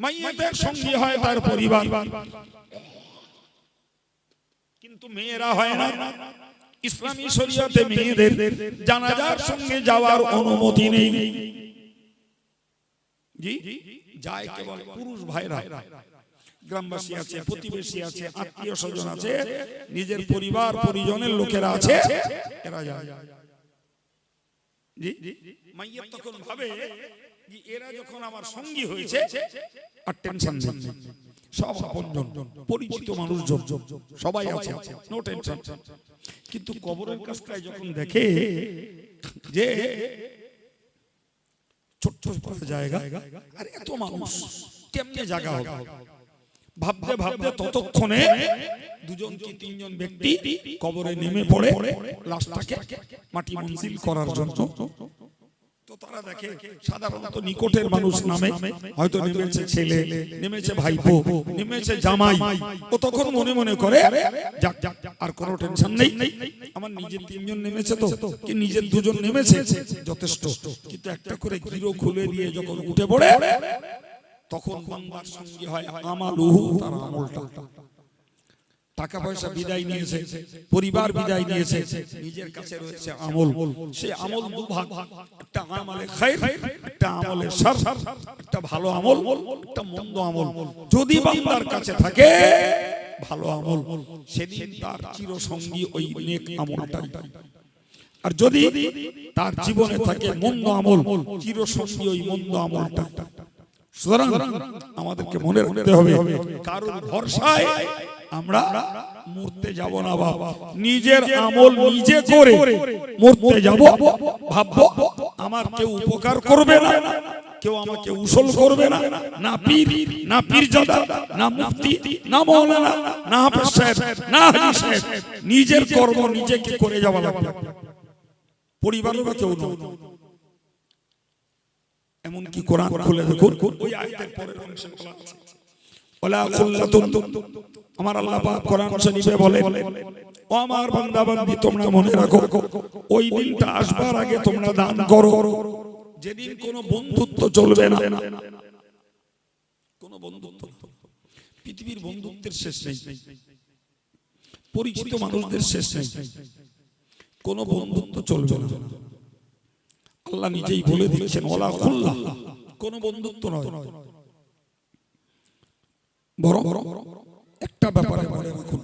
মাইয়াতের সঙ্গী হয় তার পরিবার, কিন্তু মেয়েরা হয় না। ইসলামী শরীয়তে মেয়েদের জানাজার সঙ্গে যাওয়ার অনুমতি নেই। জি, যায় কেবল পুরুষ ভাইরা। গ্রামবাসী আছে, প্রতিবেশী আছে, আত্মীয় স্বজন আছে, নিজের পরিবার পরিজনের লোকেরা আছে, এরা যায়। জি, মাইয়াত তখন ভাবে যে এরা যখন আমার সঙ্গী হয়েছে আর টেনশন নেই, সব আপনজন, পরিচিত মানুষজন সবাই আছে, নো টেনশন। কিন্তু কবরের কাছটায় যখন দেখে যে ছোট্ট জায়গা আর এত মানুষ, কেমনে জায়গা হবে, ভাবতে ভাবতে ততক্ষণে 2 কি 3 ব্যক্তি কবরে নেমে পড়ে লাশটাকে মাটি মঞ্জিল করার জন্য। তো তারা দেখে সাধারণত নিকটের মানুষ নামে, হয়তো নেমেছে ছেলে, নেমেছে ভাইপো, নেমেছে জামাই। ও তখন মনে মনে করে যাক আর কোনো টেনশন নেই, আমার নিজের 3 নেমেছে, তো কি নিজের 2 নেমেছে যথেষ্ট। কিন্তু একটা করে গিরো খুলে দিয়ে যখন উঠে পড়ে তখন বান্দার সঙ্গে হয় আমালুহু, তার আমলটা। টাকা পয়সা বিদায় নিয়েছে, পরিবার বিদায় নিয়েছে, নিজের কাছে রয়েছে আমল। সে আমল 2 ভাগ, একটা আমলে খায়র, একটা আমলে শার। একটা ভালো আমল, একটা মন্দ আমল যদি বান্দার কাছে থাকে ভালো আমল, সেদিন তার চিরসঙ্গী ওই নেক আমলটাই। আর যদি তার জীবনে থাকে মন্দ আমল, চিরসঙ্গী ওই মন্দ আমলটা। সুতরাং আমাদেরকে মনে রাখতে হবে, কারোর ভরসায় আমরা মরতে যাব না বাবা। নিজের আমল নিজে করে মরতে যাব, ভাববো আমার কেউ উপকার করবে না, কেউ আমাকে উসল করবে না, না পীর, না পীরজাদা, না মুফতি, না মাওলানা, না হাফেজ সাহেব, না হাজী সাহেব। নিজের কর্ম নিজেকে করে যাওয়া লাগবে, পরিবারের বা কেউ নয়। এমনকি কোরআন খুলে দেখুন, ওই আয়াতের পরের অংশে বলা আছে, ওয়ালা কুল্লাতুন, আমার আল্লাহ পাক কোরআন শরীফে বলেন, ও আমার বান্দা বান্দি তোমরা মনে রাখো, ওই দিনটা আসবার আগে তোমরা দান করো, যেদিন কোনো বন্ধুত্ব চলবে না। কোন বন্ধুত্ব, পৃথিবীর বন্ধুত্বের শেষ নেই, পরিচিত মানুষদের শেষ নেই, কোন বন্ধুত্ব চলবে না। আল্লাহ নিজেই বলে দিচ্ছেন, ওয়ালা কুল্লাহ, কোন বন্ধুত্ব নয়। বড় একটা ব্যাপারে মনে রাখুন,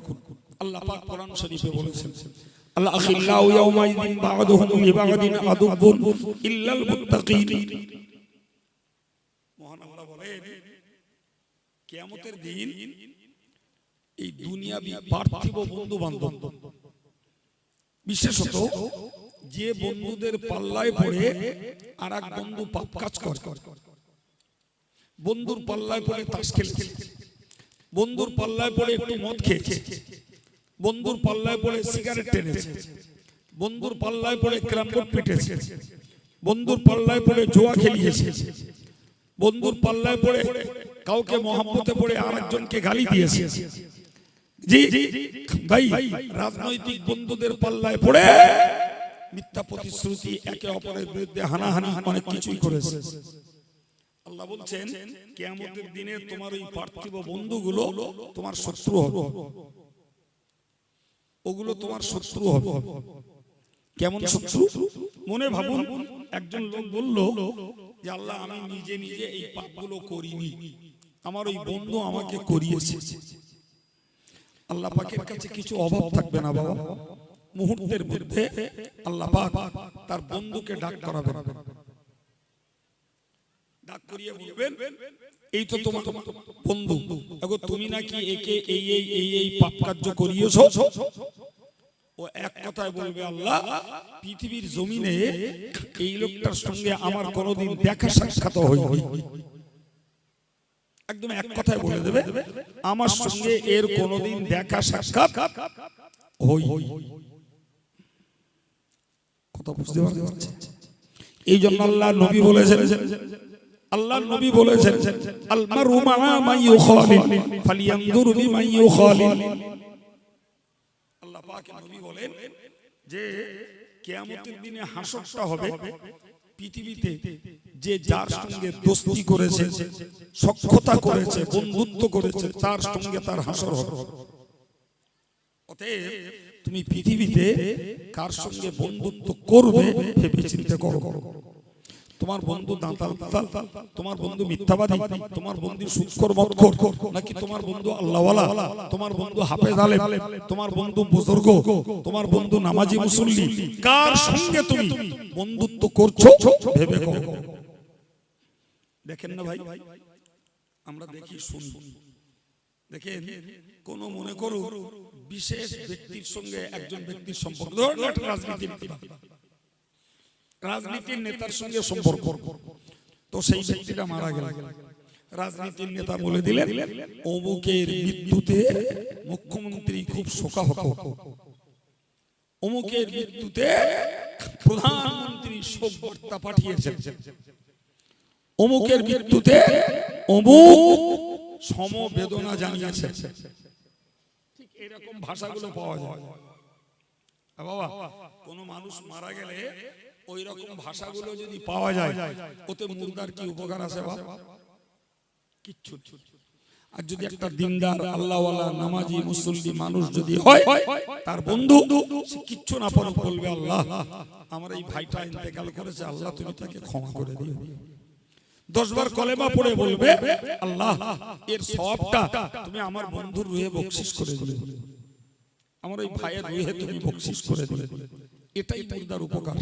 আল্লাহ পাক কোরআন শরীফে বলেছেন, আল আখিল্লাউ ইয়াওমাইযিন বা'দুহুম লিবা'দিন আদুবুন ইল্লাল মুত্তাকিন। মহান আল্লাহ বলেন, কিয়ামতের দিন এই দুনিয়াবি পার্থিব বন্ধু বান্ধব, বিশেষত যে বন্ধুদের পাল্লায় পড়ে আর এক বন্ধু পাপ কাজ করে, বন্ধুর পাল্লায় পড়ে তাস খেলেছে, বন্ধুর পাল্লায় পড়ে একটু মদ খেয়েছে, বন্ধুর পাল্লায় পড়ে সিগারেট টেনেছে, বন্ধুর পাল্লায় পড়ে ক্যারাম বোর্ড পিটেছে, বন্ধুর পাল্লায় পড়ে জুয়া খেলিয়েছে, বন্ধুর পাল্লায় পড়ে কাউকে মহব্বতে পড়ে আরেকজনকে গালি দিয়েছে। জি ভাই, রাজনৈতিক বন্ধুদের পাল্লায় পড়ে মিথ্যা প্রতিশ্রুতি, একে অপরের বিরুদ্ধে হানাহানি, অনেক কিছুই করেছে। আল্লাহ বলছেন, কিয়ামতের দিনে তোমার ওই পার্থিব বন্ধুগুলো তোমার শত্রু হবে, ওগুলো তোমার শত্রু হবে। কেমন শত্রু? মনে ভাবুন, একজন লোক বলল যে আল্লাহ, আমি নিজে নিজে এই পাপগুলো করিনি, আমার ওই বন্ধু আমাকে করিয়েছে। আল্লাহ পাকের কাছে কিছু অভাব থাকবে না বাবা, মুহূর্তের মধ্যে আল্লাহ পাক তার বন্ধুকে ডাক করাবেন, ডাক করিয়ে বলবেন, এই তো তোমার বন্ধু, এখন তুমি নাকি একে এই এই এই এই পাপ কার্য করিয়েছো। ও এক কথায় বলবে, আল্লাহ, পৃথিবীর জমিনে এই লোকটার সঙ্গে আমার কোনোদিন দেখা সাক্ষাৎ হয়নি। একদম এক কথায় বলে দেবে, আমার সঙ্গে এর কোনোদিন দেখা সাক্ষাৎ হয়নি। কথা বুঝতে পারছেন? এই জন্য আল্লাহ নবী বলেছেন, আল্লাহ নবী বলেছেন, আল মারু মা মান ইউখালিল ফালিয়ানজুর বিমান ইউখালিল। আল্লাহ পাক নবী বলেন যে কিয়ামতের দিনে হাসরটা হবে, পৃথিবীতে যে যার সঙ্গে দোস্তি করেছে, সখ্যতা করেছে, বন্ধুত্ব করেছে, তার সঙ্গে তার হাসর হবে। অতএব তুমি পৃথিবীতে কার সঙ্গে বন্ধুত্ব করবে ভেবে চিন্তা করো। তোমার বন্ধু দাঁতাল, তোমার বন্ধু মিথ্যাবাদী, তোমার বন্ধু সুদখোর মদখোর, নাকি তোমার বন্ধু আল্লাহওয়ালা, তোমার বন্ধু হাফেজ আলেম, তোমার বন্ধু বুজুর্গ, তোমার বন্ধু নামাজি মুসল্লি, কার সঙ্গে তুমি বন্ধুত্ব করছো ভেবে করো। দেখেন না ভাই, আমরা দেখি শুনি, দেখেন কোন মনে করো বিশেষ ব্যক্তির সঙ্গে একজন ব্যক্তির সম্পর্ক, ধরুন একটা রাজনীতির নেতার সঙ্গে সম্পর্ক, তো সেই ব্যক্তিটা মারা গেল, রাজনীতির নেতা বলে দিলেন অমুকের মৃত্যুতে মুখ্যমন্ত্রী খুব শোকাহত, অমুকের মৃত্যুতে প্রধানমন্ত্রী শোক বার্তা পাঠিয়েছেন, অমুকের মৃত্যুতে অমুক সমবেদনা জানিয়েছে। ঠিক এরকম ভাষাগুলো পাওয়া যায় বাবা। কোন মানুষ মারা গেলে ওই রকম ভাষাগুলো যদি পাওয়া যায়, ওতে মুর্দার কি উপকার আছে বাবা? কিচ্ছু। আর যদি একটা দিনদার আল্লাহওয়ালা নামাজি মুসল্লি মানুষ যদি হয়, তার বন্ধু, সে কিচ্ছু না পারে বলবে, আল্লাহ, আমার এই ভাইটা ইন্তেকাল করেছে, আল্লাহ তুমি তাকে ক্ষমা করে দিও। 10 বার কলেমা পড়ে বলবে আল্লাহ এর সওয়াবটা তুমি আমার বন্ধুর রুহে বকশিশ করে দিলে, আমার ওই ভাইয়ের রুহে তুমি বকশিশ করে দিলে। এটাই মুর্দার উপকার।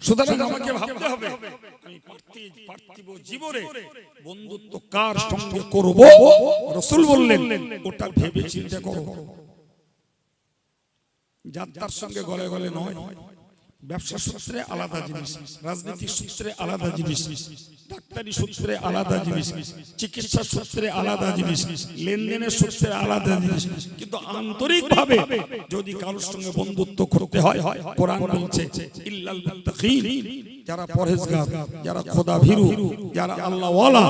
সুতরাং আমাকে ভাবতে হবে আমি পার্থিব জীবনে বন্ধুত্ব কার সঙ্গে করব। রাসূল বললেন ওটা ভেবে চিন্তা করো। যার সঙ্গে গলে গলে নয়, ব্যবসা সূত্রে আলাদা জিনিস, রাজনীতির সূত্রে আলাদা জিনিস, ডাক্তারি সূত্রে আলাদা জিনিস, চিকিৎসা সূত্রে আলাদা জিনিস, লেনদেনের সূত্রে আলাদা জিনিস, কিন্তু আন্তরিকভাবে যদি কারোর সঙ্গে বন্ধুত্ব করতে হয়, কোরআন বলছে ইল্লাল মুত্তাকিন, যারা পরহেজগার, যারা খোদা ভীরু, যারা আল্লাহ ওয়ালা,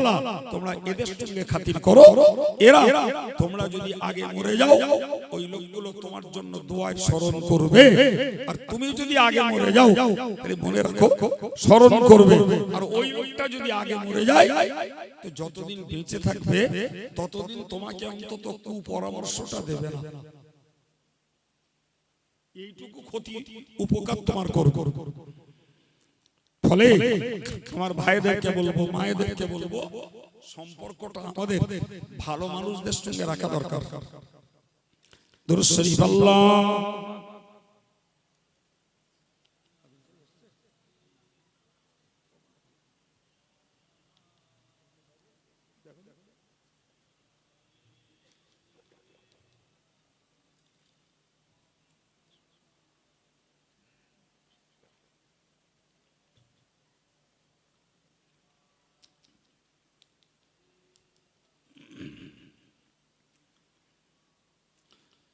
তোমরা এদের সঙ্গে খাতির করো। এরা তোমরা যদি আগে মরে যাও ওই লোকগুলো তোমার জন্য দোয়ায় স্মরণ করবে, আর তুমি যদি আগে মরে যাও তাহলে মনে রাখো স্মরণ করবে। আর ওই লোকটা যদি আগে মরে যায় তো যতদিন বেঁচে থাকবে ততদিন তোমাকে অন্তত কুপরামর্শটা দেবে না। এইটুকু ক্ষতি উপকার তোমার করবে। ফলে আমার ভাইদেরকে বলবো, মায়েদেরকে বলবো, সম্পর্কটা আমাদের ভালো মানুষদের সঙ্গে রাখা দরকার। দুরূদ শরীফ আল্লাহ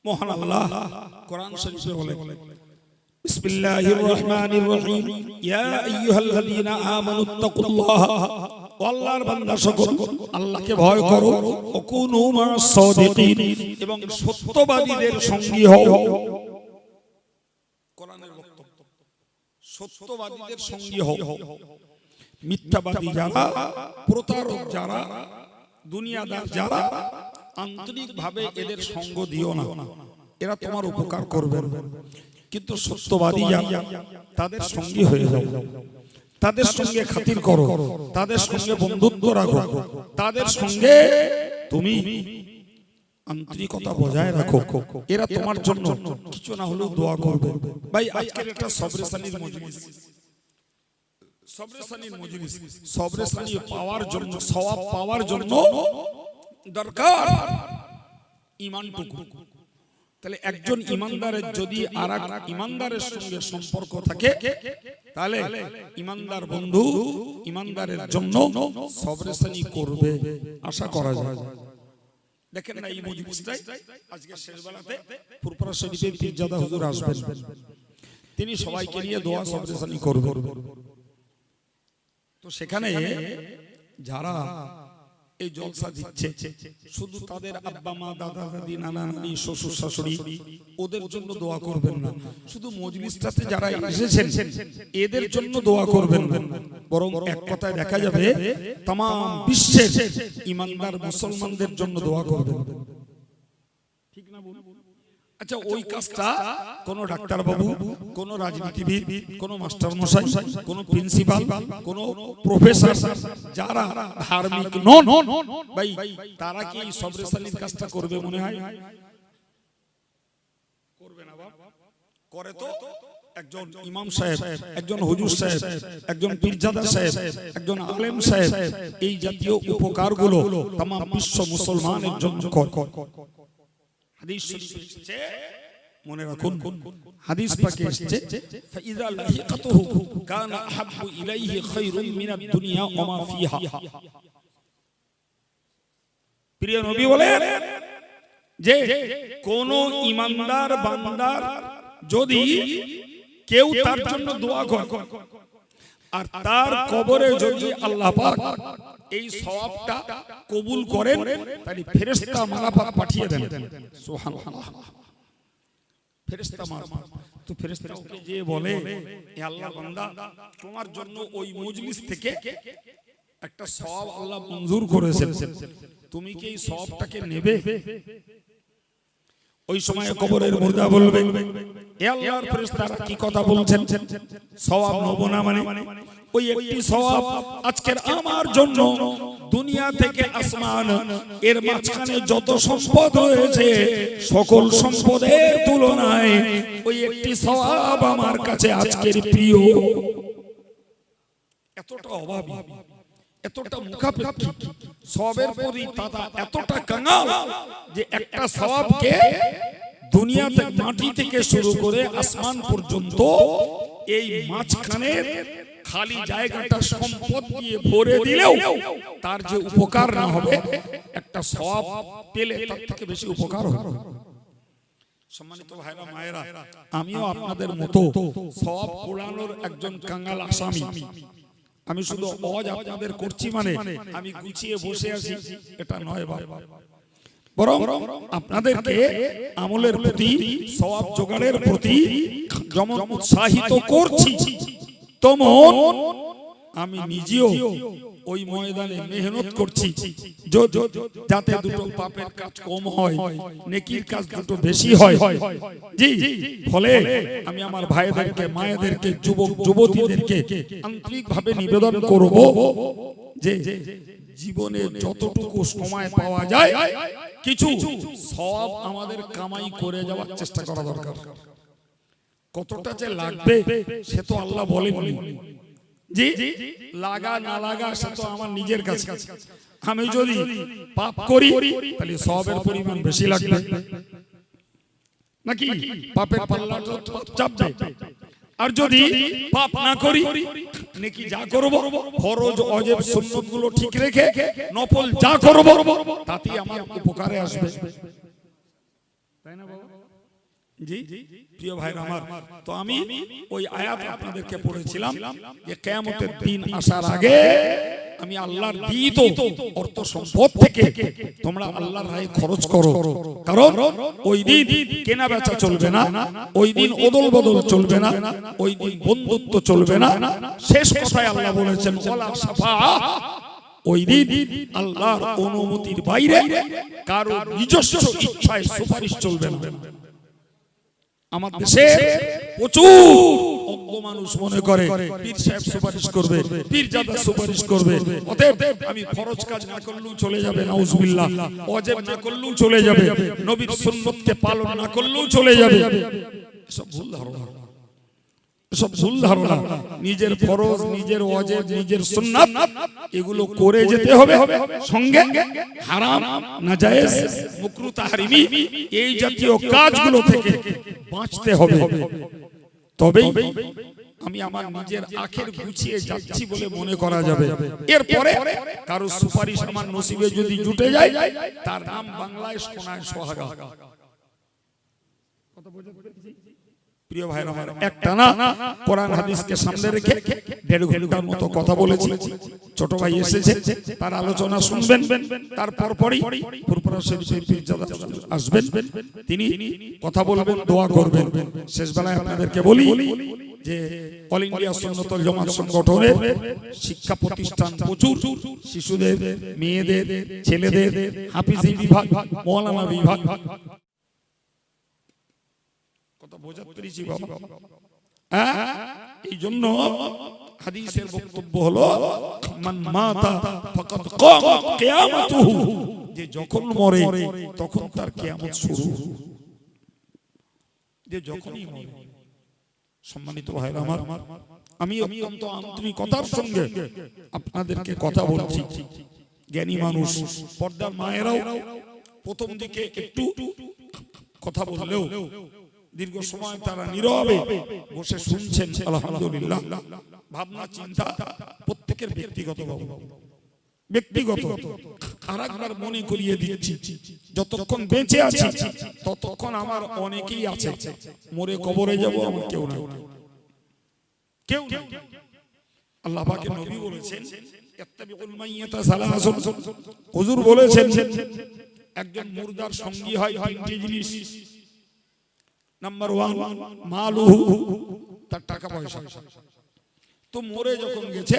মহান আল্লাহ কোরআন শরীফে বলেন বিসমিল্লাহির রহমানির রহিম ইয়া আইয়ুহাল্লাযীনা আমানুত্তাকুল্লাহ, আল্লাহর বান্দা সকল আল্লাহকে ভয় করো, ওয়াকুনু মা'আস সাদিকিন, এবং সত্যবাদীদের সঙ্গী হও। কোরআনের বক্তব্য সত্যবাদীদের সঙ্গী হও। মিথ্যাবাদী যারা, প্রতারক যারা, দুনিয়াদার যারা, আন্তরিকভাবে এদের সঙ্গ দিও না, এরা তোমার উপকার করবে না। কিন্তু সত্যবাদী যারা তাদের সঙ্গী হয়ে যাও, তাদের সঙ্গে খাতির করো, তাদের সঙ্গে বন্ধুত্ব রাখো, তাদের সঙ্গে তুমি আন্তরিকতা বজায় রাখো। এরা তোমার জন্য কিছু না হলেও দোয়া করবে। ভাই আজকের একটা সবরেসানির মজলিস, সবরেসানির মজলিস, সবরেসানি পাওয়ার জন্য, সওয়াব পাওয়ার জন্য দরকার ঈমানটুকু। তাহলে একজন ঈমানদারের যদি আরেক ঈমানদারের সঙ্গে সম্পর্ক থাকে তাহলে ঈমানদার বন্ধু ঈমানদারের জন্য সবরেসানি করবে, আশা করা যায়। দেখেন না এই মজলিসটাই আজকে শেষ বেলাতে ফুরফুরা শরীফের পীরজাদা হুজুর আসবেন, তিনি সবাইকে নিয়ে দোয়া সবরেসানি করবেন। তো সেখানে যারা এই জলসা দিচ্ছে শুধু তাদের আব্বা মা, দাদা দাদি, নানা নানি, শ্বশুর শাশুড়ি ওদের জন্য দোয়া করবেন না, শুধু মজলিসটাতে যারা এসেছেন এদের জন্য দোয়া করবেন না, বরং এক কথায় দেখা যাবে তাম বিশ্বের ঈমানদার মুসলমানদের জন্য দোয়া করবেন। ঠিক না বলুন? আচ্ছা ওই কাজটা কোন ডাক্তার বাবু, কোন রাজনীতিবিদ, কোন মাস্টার মশাই, কোন প্রিন্সিপাল, কোন প্রফেসর যারা ধার্মিক নন ভাই তারা কি এই সবরেসানির কাজটা করবে মনে হয়? করবে না বাবা। করে তো একজন ইমাম সাহেব, একজন হুজুর সাহেব, একজন পীরজাদা সাহেব, একজন আলেম সাহেব, এই জাতীয় উপকারগুলো তাম বিশ্ব মুসলমানের জন্য করে। হাদিস শরীফে এসেছে, মনে রাখুন হাদিস পাকে এসেছে ফাইযা লাহিকাতুহু কানা আহাব্বু ইলাইহি খায়রুম মিনাদ দুনিয়া ওয়া মা ফিহা। প্রিয় নবী বলেন যে কোন ঈমানদার বান্দার যদি কেউ তার জন্য দোয়া করে আর তার কবরে যদি আল্লাহ পাক এই সওয়াবটা কবুল করেন তাহলে ফেরেশতা মালাফাত পাঠিয়ে দেন। সুবহানাল্লাহ, ফেরেশতা মারফত। তো ফেরেশতাকে যে বলে এ আল্লাহর বান্দা তোমার জন্য ওই মজলিস থেকে একটা সওয়াব আল্লাহ মঞ্জুর করেছেন, তুমি কি এই সওয়াবটাকে নেবে? ওই সময় কবরের মুর্দা বলবে, এ আল্লাহর ফেরেশতারা কি কথা বলছেন, সওয়াব নেব না মানে ওই একটি সওয়াব আজকের আমার জন্য দুনিয়া থেকে আসমান এর মাঝখানে যত সম্পদ রয়েছে সকল সম্পদের তুলনায় ওই একটি সওয়াব আমার কাছে আজকের প্রিয়। এতটা অভাবী, এতটা মুখাপেক্ষী, সওয়াবের প্রতি তারা এতটা কাঙ্গাল যে একটা সওয়াবকে দুনিয়াতে মাটি থেকে শুরু করে আসমান পর্যন্ত এই মাঝখানে খালি জায়গাটা সম্পদ দিয়ে ভরে দিলেও তার যে উপকার না হবে, একটা সওয়াব পেলে তার থেকে বেশি উপকার হবে। সম্মানিত ভাইরা মায়েরা, আমিও আপনাদের মতো সওয়াব কুড়ানোর একজন কাঙ্গাল আসামি। আমি শুধু ওয়াজ আপনাদের করছি মানে আমি গুছিয়ে বসে আছি এটা নয় বাবা, বরং আপনাদেরকে আমলের প্রতি, সওয়াব জোগাড়ের প্রতি যেমন উৎসাহিত করছি তেমন আমি নিজেও ওই ময়দানে মেহনত করছি যাতে দুটো পাপের কাজ কম হয়, নেকির কাজ দুটো বেশি হয়। জি, ফলে আমি আমার ভাইদেরকে, মায়েদেরকে, যুবক যুবতীদেরকে আন্তরিকভাবে নিবেদন করব যে জীবনে যতটুকু সময় পাওয়া যায় কিছু সওয়াব আমাদের কামাই করে যাওয়ার চেষ্টা করা দরকার। কতটা যে লাগবে সে তো আল্লাহ বলেননি, জি লাগা না লাগা সে তো আমার নিজের কাছে। আমি যদি পাপ করি তাহলে সওয়াবের পরিমাণ বেশি লাগবে নাকি পাপের পাল্লাটা চাপবে, আর যদি পাপ না করি নেকি যা করব ফরজ ওয়াজিব সুন্নাত গুলো ঠিক রেখে নফল যা করব তাতেই আমার উপকারে আসবে, তাই না বাবা? জি প্রিয় ভাইরা আমার, তো আমি ওই আয়াত আপনাদেরকে পড়েছিলাম যে কিয়ামতের দিন আসার আগে আমি আল্লাহর দিত অর্থ সম্পদ থেকে তোমরা আল্লাহর রাহে খরচ করো, কারণ ওই দিন কেনা বেচা চলবে না, ওই দিন ওদল বদল চলবে না, ওই দিন বন্ধুত্ব চলবে না। শেষ কথায় আল্লাহ বলেছেন ওয়ালা শাফা, ওই দিন আল্লাহর অনুমতির বাইরে কারো নিজস্ব ইচ্ছায় সুপারিশ চলবে না। আমার দেশে প্রচুর অজ্ঞ মানুষ মনে করে পীর সাহেব সুপারিশ করবে, পীরজাদা সুপারিশ করবে, অতএব আমি ফরজ কাজ না করলেও চলে যাবে, নাউজুবিল্লাহ, ওয়াজিব না করলেও চলে যাবে, নবীর সুন্নতকে পালন না করলেও চলে যাবে। সব ভুল ধারণা, সব ভুল ধারণা। নিজের ফরজ, নিজের ওয়াজিব, নিজের সুন্নাত এগুলো করে যেতে হবে, সঙ্গে হারাম, নাজায়েজ, মাকরুহ, তাহরিমি এই জাতীয় কাজগুলো থেকে বাঁচতে হবে। তবেই আমি আমার নিজের আখের গুছিয়ে যাচ্ছি বলে মনে করা যাবে। এরপরে কারো সুপারিশ আমার নসিবে যদি জুটে যায় তার নাম বাংলায় সোনায় সোহাগা। কথা বুঝতে পেরেছি? প্রিয় ভাইরা আমার, একটা না কোরআন হাদিসকে সামনে রেখে 1.5 ঘন্টার মতো কথা বলেছি। ছোট ভাই এসেছে, তার আলোচনা শুনবেন, তারপর পরই ফুরফুরা শরীফের পীরজাদা আসবেন, তিনি কথা বলবেন, দোয়া করবেন। শেষ বেলায় আপনাদেরকে বলি যে অল ইন্ডিয়া সুন্নাতুল জামাত সংগঠনের শিক্ষা প্রতিষ্ঠান প্রচুর, শিশুদের, মেয়েদের, ছেলেদের হাফিজি বিভাগ, মাওলানা বিভাগ, বোঝাতে পেরেছি বাবা? এই জন্য হাদিসের বক্তব্য হলো মান মাতা ফাকাদ কামাত কিয়ামাতুহু, যে যখন মরে তখন তার কিয়ামত শুরু, যে যখনই মরে। সম্মানিত ভাইরা আমার, আমি অত্যন্ত আন্তরিকতার সঙ্গে আপনাদেরকে কথা বলছি। জ্ঞানী মানুষ, পর্দার মায়েরাও প্রথম দিকে একটু কথা বললেও দীর্ঘ সময় তারা নীরবে বসে শুনছেন। আলহামদুলিল্লাহ, ভাবনা চিন্তা প্রত্যেকের ব্যক্তিগত, ব্যক্তিগত। আরেকবার মনে করিয়ে দিচ্ছি, যতক্ষণ বেঁচে আছি ততক্ষণ আমার অনেকেই আছে, মরে কবরে যাব আমার কেউ নাই, কেউ নাই। আল্লাহ পাকের নবী বলেছেন ইত্তাবিউল মাইয়াতা সালাসুন, হুজুর বলেছেন একজন মুর্দার সঙ্গী হয় তিনটি জিনিস। নাম্বার 1 মালুহু, তার টাকা পয়সা। তো মরে যখন গেছে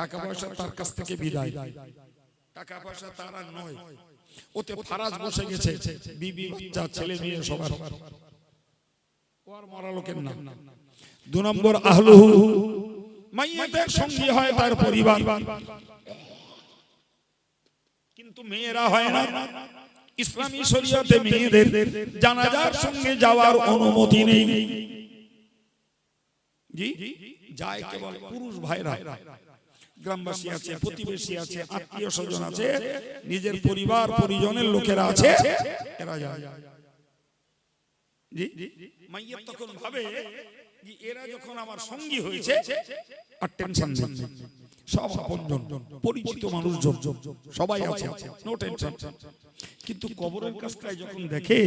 টাকা পয়সা তার কাছ থেকে বিদায়, টাকা পয়সা তার আর নয়। ওতে ফারাজ বসে গেছে, বিবি বাচ্চা ছেলে মেয়ে সবার। ওর মরা লোকের নাম। 2 নম্বর আহলুহু, মাইয়াতের সঙ্গী হয় তার পরিবার, কিন্তু মেয়েরা হয় না। ইসলামী শরীয়তে মেয়েদের জানাজার সঙ্গে যাওয়ার অনুমতি নেই। জি, যায় কেবল পুরুষ ভাইরা। গ্রামবাসী আছে, প্রতিবেশী আছে, আত্মীয় স্বজন আছে, নিজের পরিবার পরিজনের লোকেরা আছে, এরা যায়। জি, মাইয়াত তখন ভাবে যে এরা যখন আমার সঙ্গী হয়েছে আর টেনশন নেই, সব আপনজন পরিচিত মানুষজন সবাই আছে, নো টেনশন। কিন্তু কবরের কাছটায় যখন দেখে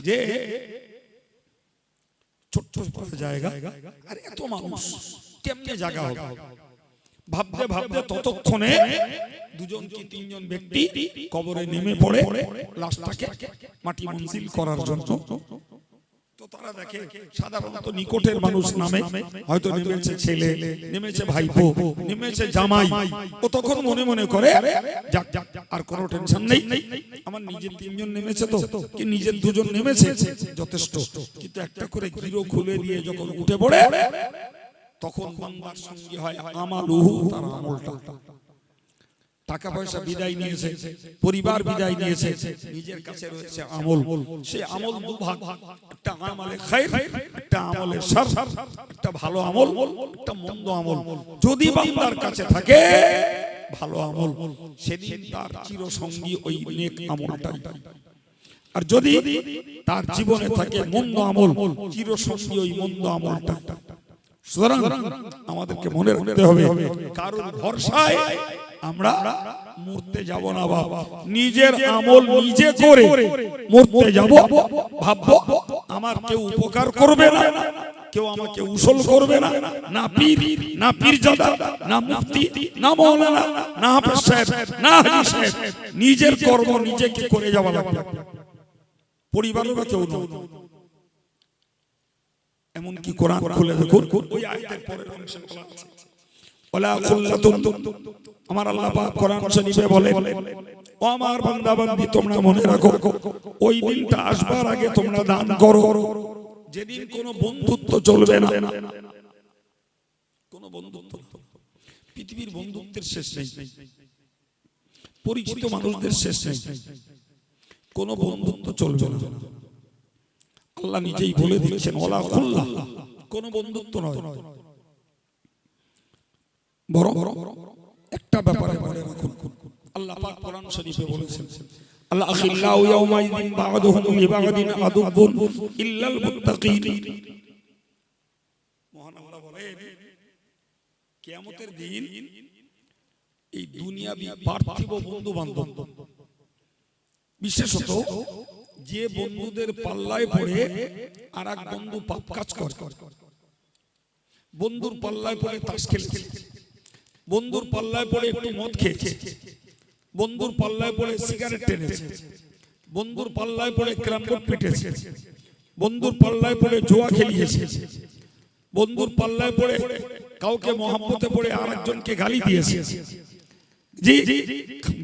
যে ছোট্ট জায়গা আর এত মানুষ, কেমনে জায়গা হবে, ভাবতে ভাবতে ততক্ষণে 2জন কি 3জন ব্যক্তি কবরে নেমে পড়ে লাশটাকে মাটি মঞ্জিল করার জন্য। তো তারা দেখে সাধারণত নিকটের মানুষ নামে, হয়তো নেমেছে ছেলে, নেমেছে ভাইপো, নেমেছে জামাই। ও তখন মনে মনে করে যাক আর কোনো টেনশন নেই, আমার নিজের 3জন নেমেছে তো কি নিজের 2জন নেমেছে যথেষ্ট। কিন্তু একটা করে গিরো খুলে দিয়ে যখন উঠে পড়ে তখন বান্দার সঙ্গে হয় আমালুহু, তার আমলটা। টাকা পয়সা বিদায় নিয়েছে, পরিবার বিদায় নিয়েছে, নিজের কাছে রয়েছে আমল। সে আমল 2 ভাগ, একটা আমালে খায়র, একটা আমালে শার। একটা ভালো আমল, একটা মন্দ আমল। যদি বান্দার কাছে থাকে ভালো আমল, সেদিন তার চিরসঙ্গী ওই নেক আমলটাই। আর যদি তার জীবনে থাকে মন্দ আমল, চিরসঙ্গী ওই মন্দ আমলটা। সুতরাং আমাদেরকে মনে রাখতে হবে, কারণ ভরসায় আমরা মরতে যাব না বাবা। নিজের আমল নিজে করে মরতে যাব, ভাববো আমার কেউ উপকার করবে না, কেউ আমাকে উসল করবে না, না পীর, না পীরজাদা, না মুফতি, না মাওলানা, না হাফেজ সাহেব, না হাজী সাহেব। নিজের কর্ম নিজেকে করে যাওয়া লাগবে, পরিবারের কেউ নয়। এমনকি কোরআন খুলে দেখুন, ওই আয়াতের পরের অংশে বলা আছে ওয়ালা খুল্লাতুন। আমার আল্লাহ পাক কোরআন শরীফে বলেন, ও আমার বান্দা বান্দি তোমরা মনে রাখো, ওই দিনটা আসবার আগে তোমরা দান করো, যেদিন কোনো বন্ধুত্ব চলবে না। কোনো বন্ধুত্ব, পৃথিবীর বন্ধুত্বের শেষ নেই, পরিচিত মানুষদের শেষ নেই, কোনো বন্ধুত্ব চলবে না। আল্লাহ নিজেই বলে দিচ্ছেন ওয়ালা খুল্লা, কোনো বন্ধুত্ব নয়। বড় একটা ব্যাপারে মনে রাখুন, আল্লাহ পাক কোরআন শরীফে বলেছেন আল্লাহ আখিল্লাহু ইয়াওমাইযিন বা'দুহুম লিবা'দিন আদুবুন ইল্লাল মুত্তাকিন। মহান আল্লাহ বলেন কিয়ামতের দিন এই দুনিয়াবি পার্থিব বন্ধু বান্ধব, বিশেষত যে বন্ধুদের পাল্লায় পড়ে আর এক বন্ধু পাপ কাজ করে, বন্ধুর পাল্লায় পড়ে তাস খেলেছে, বন্ধুর পাল্লায় পড়ে একটু মদ খেয়েছে, বন্ধুর পাল্লায় পড়ে সিগারেট টেনেছে, বন্ধুর পাল্লায় পড়ে ক্যারাম বোর্ড পিটেছে, বন্ধুর পাল্লায় পড়ে জুয়া খেলিয়েছে, বন্ধুর পাল্লায় পড়ে কাউকে মহব্বতে পড়ে আরেকজনকে গালি দিয়েছে। জি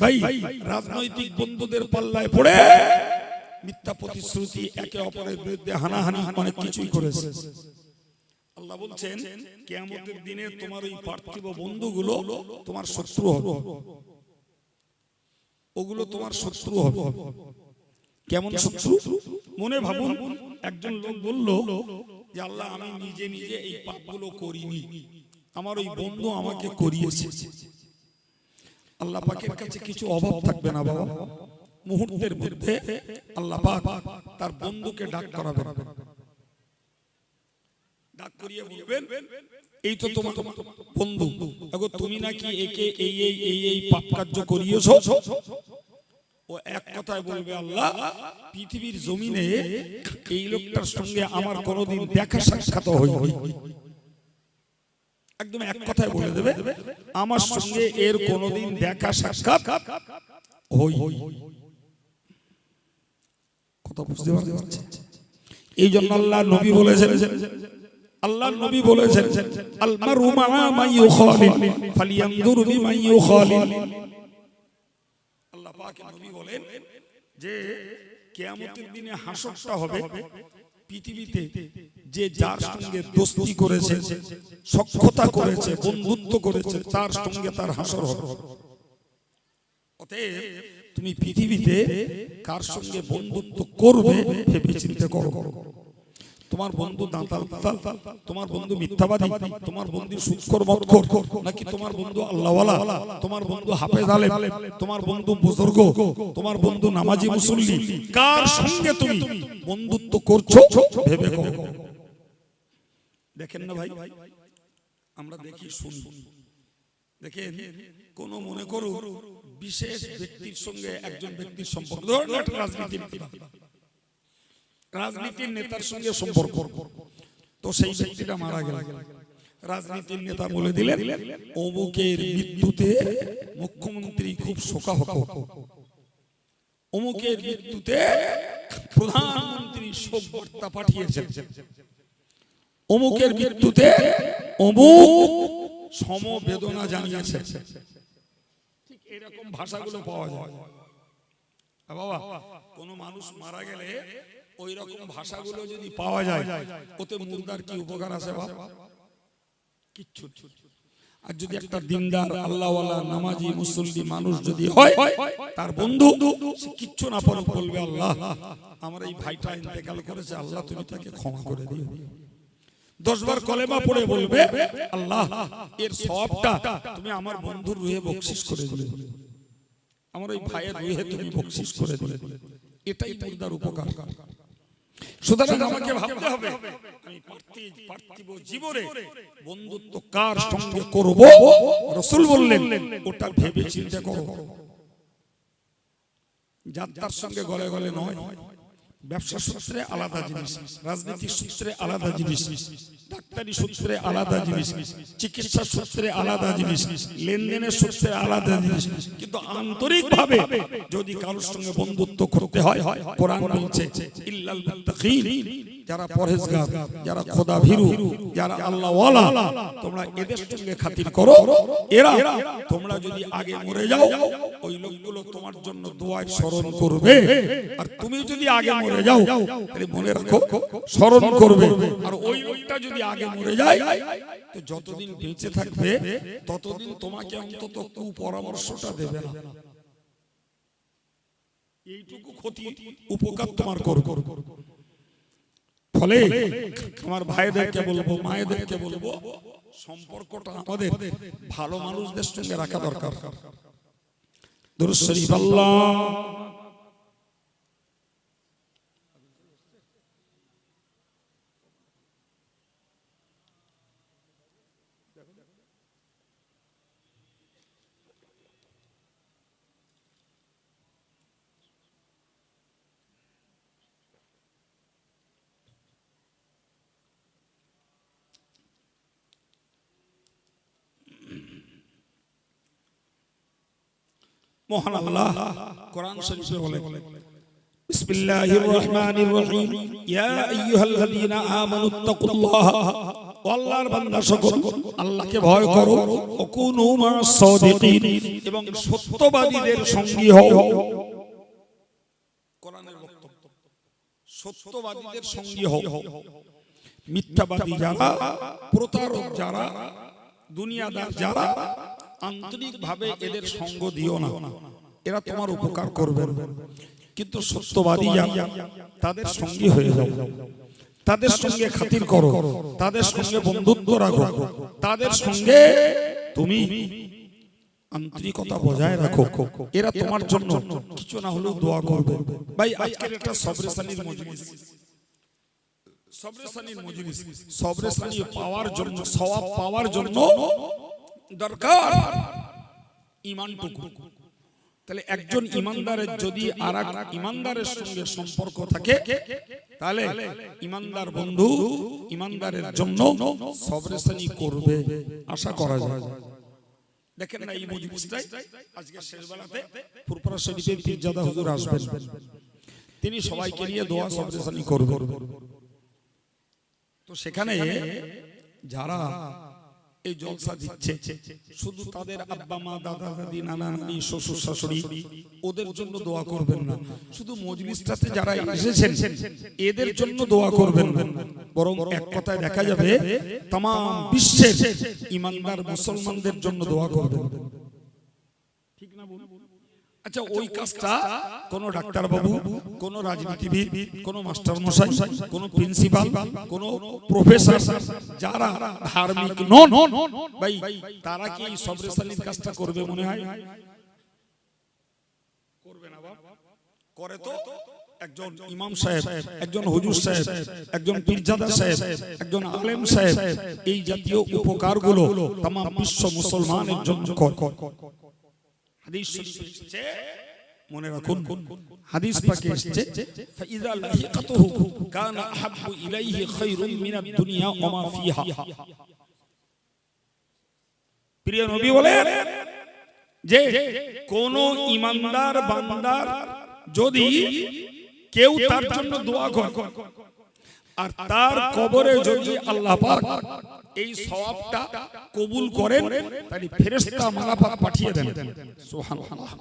ভাই, রাজনৈতিক বন্ধুদের পাল্লায় পড়ে মিথ্যা প্রতিশ্রুতি, একে অপরের বিরুদ্ধে হানাহানি, অনেক কিছুই করেছে। আল্লাহ বলছেন কিয়ামতের দিনে তোমার ওই পার্থিব বন্ধুগুলো তোমার শত্রু হবে, ওগুলো তোমার শত্রু হবে। কেমন শত্রু? মনে ভাবুন, একজন লোক বলল যে আল্লাহ আমি নিজে নিজে এই পাপগুলো করিনি, আমার ওই বন্ধু আমাকে করিয়েছে। আল্লাহ পাকের কাছে কিছু অভাব থাকবে না বাবা, মুহূর্তের মধ্যে আল্লাহ পাক তার বন্ধুকে ডাক করাবেন, ডাক করিয়ে বলবেন এই তো তোমার বন্ধু, এখন তুমি নাকি একে এই এই এই এই পাপ কার্য করিয়েছো। ও এক কথায় বলবে আল্লাহ পৃথিবীর জমিনে এই লোকটার সঙ্গে আমার কোনোদিন দেখা সাক্ষাৎ হয়নি। একদম এক কথায় বলে দেবে আমার সঙ্গে এর কোনোদিন দেখা সাক্ষাৎ হয়নি। কথা বুঝতে পারছেন? এই জন্য আল্লাহ নবী বলেছেন, আল্লাহ নবী বলেছেন আল মারু মা মান ইউখালিল ফালিয়ানজুর বিমান ইউখালিল। আল্লাহ পাক নবী বলেন যে কিয়ামতের দিনে হাসরটা হবে পৃথিবীতে যে যার সঙ্গে দোস্তি করেছে, সখ্যতা করেছে, বন্ধুত্ব করেছে, তার সঙ্গে তার হাসর হবে। অতএব তুমি পৃথিবীতে কার সঙ্গে বন্ধুত্ব করবে ভেবে চিন্তে করো। তোমার বন্ধু দাঁতাল, তোমার বন্ধু মিথ্যাবাদী, তোমার বন্ধু সুদখোর মদখোর, নাকি তোমার বন্ধু আল্লাহওয়ালা, তোমার বন্ধু হাফেজ আলেম, তোমার বন্ধু বুজুর্গ, তোমার বন্ধু নামাজি মুসল্লি, কার সঙ্গে তুমি বন্ধুত্ব করছো ভেবে করো। দেখেন না ভাই, আমরা দেখি শুনি, দেখেন কোন মনে করো বিশেষ ব্যক্তির সঙ্গে একজন ব্যক্তির সম্পর্ক, ধরুন একটা রাজনীতির নেতার সঙ্গে সম্পর্ক, তো সেই ব্যক্তিটা মারা গেল, রাজনীতির নেতা বলে দিলেন অমুকের মৃত্যুতে মুখ্যমন্ত্রী খুব শোকাহত, অমুকের মৃত্যুতে প্রধানমন্ত্রী শোক বার্তা পাঠিয়েছেন, অমুকের মৃত্যুতে অমুক সমবেদনা জানিয়েছে। ঠিক এরকম ভাষাগুলো পাওয়া যায়। বাবা, কোন মানুষ মারা গেলে ওই রকম ভাষাগুলো যদি পাওয়া যায়, ওতে মুর্দার কি উপকার আছে বাবা? কিচ্ছু। আর যদি একটা দিনদার আল্লাহওয়ালা নামাজি মুসল্লি মানুষ যদি হয়, তার বন্ধু, সে কিচ্ছু না পড়ে বলবে আল্লাহ আমার এই ভাইটা ইন্তেকাল করেছে, আল্লাহ তুমি তাকে ক্ষমা করে দিও। 10 বার কলেমা পড়ে বলবে আল্লাহ এর সওয়াবটা তুমি আমার বন্ধুর রুহে বকশিশ করে দিলে, আমার ওই ভাইয়ের রুহে তুমি বকশিশ করে দিলে। এটাই মুর্দার উপকার। সুতরাং আমাকে ভাবতে হবে আমি পার্থিব জীবনে বন্ধুত্ব কার সঙ্গে করব, রাসূল বললেন ওটা ভেবে চিন্তা করো। যাত্রার সঙ্গে গলে গলে নয়, ব্যবসা সূত্রে আলাদা জিনিস, রাজনীতির সূত্রে আলাদা জিনিস, ডাক্তারি সূত্রে আলাদা জিনিস, চিকিৎসা সূত্রে আলাদা জিনিস, লেনদেনের সূত্রে আলাদা জিনিস, কিন্তু আন্তরিকভাবে যদি কারোর সঙ্গে বন্ধুত্ব করতে হয়, কোরআন বলছে ইল্লাল মুত্তাকিন, যারা পরহেজগার, যারা খোদাভীরু, যারা আল্লাহওয়ালা, তোমরা এদের সঙ্গে খাতির করো। এরা তোমরা যদি আগে মরে যাও, ওই লোকগুলো তোমার জন্য দোয়ায় স্মরণ করবে, আর তুমি যদি আগে মরে যাও তাহলে মনে রাখো স্মরণ করবে। আর ওই লোকটা যদি আগে মরে যায়, তো যতদিন বেঁচে থাকবে ততদিন তোমাকে অন্তত কুপরামর্শটা দেবে না, এইটুকু ক্ষতি উপকার তোমার করবে। ফলে আমার ভাইদেরকে বলবো, মায়েদেরকে বলবো, সম্পর্কটা আমাদের ভালো মানুষদের সঙ্গে রাখা দরকার। দুরূদ শরীফ আল্লাহ মহান আল্লাহ কোরআন শরীফে বলেন বিসমিল্লাহির রহমানির রহিম ইয়া আইয়ুহাল্লাযীনা আমানুত্তাকুল্লাহ, আল্লাহর বান্দা সকল আল্লাহকে ভয় করো, ওয়াকুনু মা'আস সাদিকিন, এবং সত্যবাদীদের সঙ্গী হও। কোরআনের বক্তব্য, সত্যবাদীদের সঙ্গী হও। মিথ্যাবাদী যারা, প্রতারক যারা, দুনিয়াদার যারা, আন্তরিকভাবে এদের সঙ্গ দিও না, এরা তোমার উপকার করবে না। কিন্তু সত্যবাদী যারা, তাদের সঙ্গী হয়ে যাও, তাদের সঙ্গে খাতির করো, তাদের সঙ্গে বন্ধুত্ব রাখো, তাদের সঙ্গে তুমি আন্তরিকতা বজায় রাখো, এরা তোমার জন্য কিছু না হলেও দোয়া করবে। ভাই আজকের একটা সবরেসানির মজলিস, সবরেসানির মজলিস, সবরেসানি পাওয়ার জন্য, সওয়াব পাওয়ার জন্য দরকার ঈমানটুকু। তাহলে একজন ঈমানদারের যদি আরেক ঈমানদারের সঙ্গে সম্পর্ক থাকে, তাহলে ঈমানদার বন্ধু ঈমানদারের জন্য সবরেসানি করবে, আশা করা যায়। দেখেন না এই মজলিসটাই আজকে শেষ বেলাতে ফুরফুরা শরীফের পীরজাদা হুজুর আসবেন, তিনি সবাইকে নিয়ে দোয়া সবরেসানি করবেন। তো সেখানে যারা এই জলসা দিচ্ছে, শুধু তাদের আব্বা মা দাদা দাদি নানা নানি শ্বশুর শাশুড়ি ওদের জন্য দোয়া করবেন না, শুধু মজলিসটাতে যারা এসেছেন এদের জন্য দোয়া করবেন না, বরং এক কথায় দেখা যাবে তাম বিশ্বের ইমানদার মুসলমানদের জন্য দোয়া করবেন। ঠিক না বলুন? আচ্ছা, ওই কাজটা কোন ডাক্তার বাবু, কোন রাজনীতিবিদ, কোন মাস্টার মশাই, কোন প্রিন্সিপাল, কোন প্রফেসর যারা ধার্মিক নন ভাই, তারা কি সবরে সালির কাজটা করবে মনে হয়? করবে না বাবা। করে তো একজন ইমাম সাহেব, একজন হুজুর সাহেব, একজন পীরজাদা সাহেব, একজন আলেম সাহেব, এই জাতীয় উপকারগুলো তাম বিশ্ব মুসলমানের জন্য করে। হাদিস শরীফে এসেছে, মনে রাখুন, হাদিস পাকে এসেছে, ফাইযা লাহিকাতুহু কানা আহাব্বু ইলাইহি খায়রুম মিনাদ দুনিয়া ওয়া মা ফিহা। প্রিয় নবী বলেন যে কোন ঈমানদার বান্দার যদি কেউ তার জন্য দোয়া করে আর তার কবরে যদি আল্লাহ পাক এই সওয়াবটা কবুল করেন, তাহলে ফেরেশতা মালাফাত পাঠিয়ে দেন। সুবহানাল্লাহ।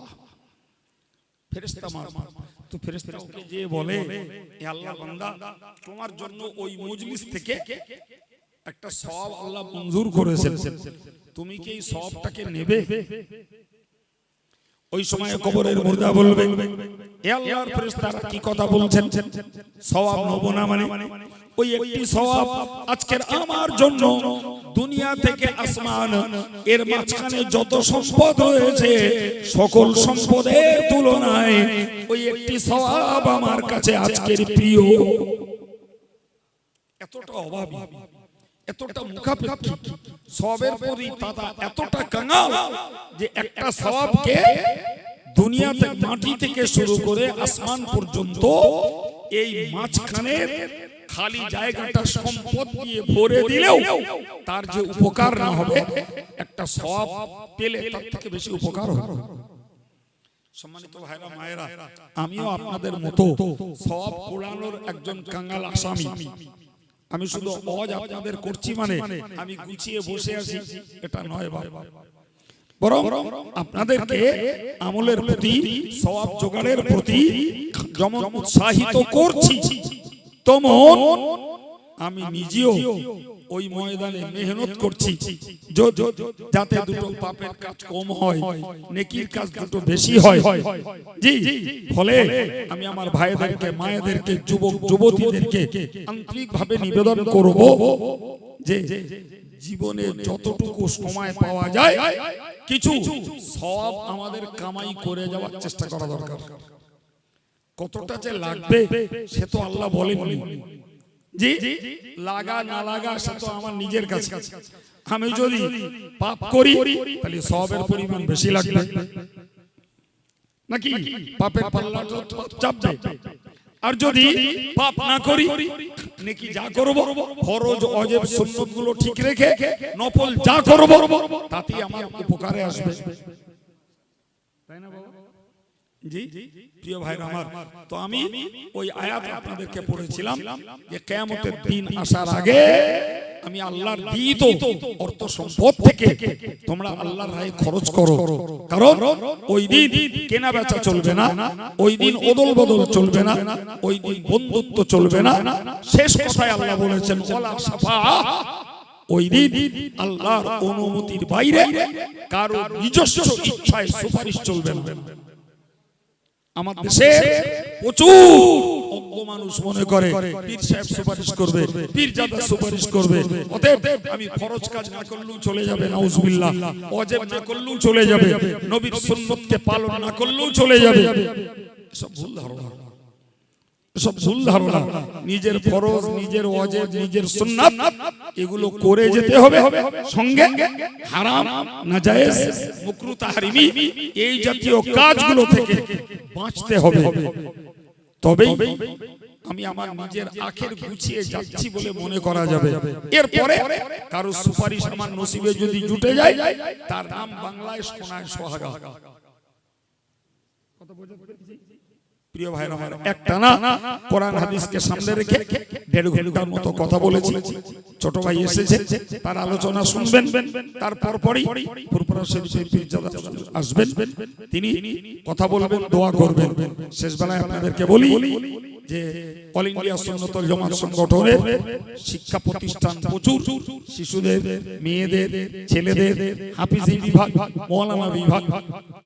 ফেরেশতা মালাফাত তো ফেরেশতা ওকে যে বলে, এ আল্লাহ বান্দা, তোমার জন্য ওই মজলিস থেকে একটা সওয়াব আল্লাহ মঞ্জুর করেছেন, তুমি কি এই সওয়াবটাকে নেবে? ওই সময় কবরের মুর্দা বলবে, এ আল্লাহর ফেরেশতারা কি কথা বলছেন, সওয়াব নেব না মানে? ওই একটি সওয়াব আজকের আমার জন্য দুনিয়া থেকে আসমান এর মাঝখানে যত সম্পদ রয়েছে সকল সম্পদের তুলনায় ওই একটি সওয়াব আমার কাছে আজকের প্রিয়। এতটা অভাবী, এতটা মুখাপেক্ষী সওয়াবের প্রতি তারা এতটা কাঙ্গাল যে একটা সওয়াবকে দুনিয়াতে মাটি থেকে শুরু করে আসমান পর্যন্ত এই মাঝখানের খালি জায়গাটা সম্পদ দিয়ে ভরে দিলেও তার যে উপকার না হবে, একটা সওয়াব পেলে তার থেকে বেশি উপকার হবে। সম্মানিত ভাইরা মায়েরা, আমিও আপনাদের মতো সওয়াব কুড়ানোর একজন কাঙ্গাল আসামি। আমি শুধু ওয়াজ আপনাদের করছি মানে আমি গুছিয়ে বসে আছি এটা নয় বাবা, বরং আপনাদেরকে আমলের প্রতি, সওয়াব জোগাড়ের প্রতি যেমন উৎসাহিত করছি, তেমন আমি নিজেও ওই ময়দানে মেহনত করছি যাতে দুটো পাপের কাজ কম হয়, নেকির কাজ দুটো বেশি হয়। জি, ফলে আমি আমার ভাইদেরকে, মায়েদেরকে, যুবক যুবতীদেরকে আন্তরিকভাবে নিবেদন করব যে জীবনে যতটুকু সময় পাওয়া যায় কিছু সওয়াব আমাদের কামাই করে যাওয়ার চেষ্টা করা দরকার। কতটা যে লাগবে সে তো আল্লাহ বলেননি, জি লাগা না লাগা সে তো আমার নিজের কাছে। আমি যদি পাপ করি তাহলে সওয়াবের পরিমাণ বেশি লাগবে নাকি? পাপের পাল্লাটা চাপবে। আর যদি পাপ না করি, নেকি যা করব, ফরজ ওয়াজিব সুন্নাত গুলো ঠিক রেখে নফল যা করব তাতেই আমার উপকারে আসবে, তাই না বাবা? জি প্রিয় ভাইরা আমার, তো আমি ওই আয়াত আপনাদেরকে পড়েছিলাম যে কিয়ামতের দিন আসার আগে আমি আল্লাহর দিত অর্থ সম্পদ থেকে তোমরা আল্লাহর রাহে খরচ করো, কারণ ওই দিন কেনা বেচা চলবে না, ওই দিন ওদল বদল চলবে না, ওই দিন বন্ধুত্ব চলবে না। শেষ কথায় আল্লাহ বলেছেন ওয়ালা শাফাআ, ওই দিন আল্লাহর অনুমতির বাইরে কারো নিজস্ব ইচ্ছায় সুপারিশ চলবে না। আমার দেশে প্রচুর অজ্ঞ মানুষ মনে করে পীর সাহেব সুপারিশ করবে, পীরজাদা সুপারিশ করবে, অতএব আমি ফরজ কাজ না করলেও চলে যাবে, নাউজুবিল্লাহ, ওয়াজিব না করলেও চলে যাবে, নবীর সুন্নতকে পালন না করলেও চলে যাবে। সব ভুল ধারণা, সব ভুল ধারণা। নিজের ফরজ, নিজের ওয়াজিব, নিজের সুন্নাত এগুলো করে যেতে হবে, সঙ্গে হারাম, নাজায়েজ, মাকরুহ, তাহরিমি এই জাতীয় কাজগুলো থেকে বাঁচতে হবে। তবেই আমি আমার নিজের আখের গুছিয়ে যাচ্ছি বলে মনে করা যাবে। এরপরে কারো সুপারিশ আমার নসিবে যদি জুটে যায়, তার নাম বাংলায় সোনায় সোহাগা। প্রিয় ভাইরা আমার, একটা না কোরআন হাদিসকে সামনে রেখে 1.5 ঘন্টার মতো কথা বলেছি। ছোট ভাই এসেছে, তার আলোচনা শুনবেন, তারপর পরই ফুরফুরা শরীফের পীরজাদা আসবেন, তিনি কথা বলবেন, দোয়া করবেন। শেষ বেলায় আপনাদেরকে বলি যে অল ইন্ডিয়া সুন্নাতুল জামাত সংগঠনের শিক্ষা প্রতিষ্ঠান প্রচুর, শিশুদের, মেয়েদের, ছেলেদের, হাফিজি বিভাগ, মওলানা বিভাগ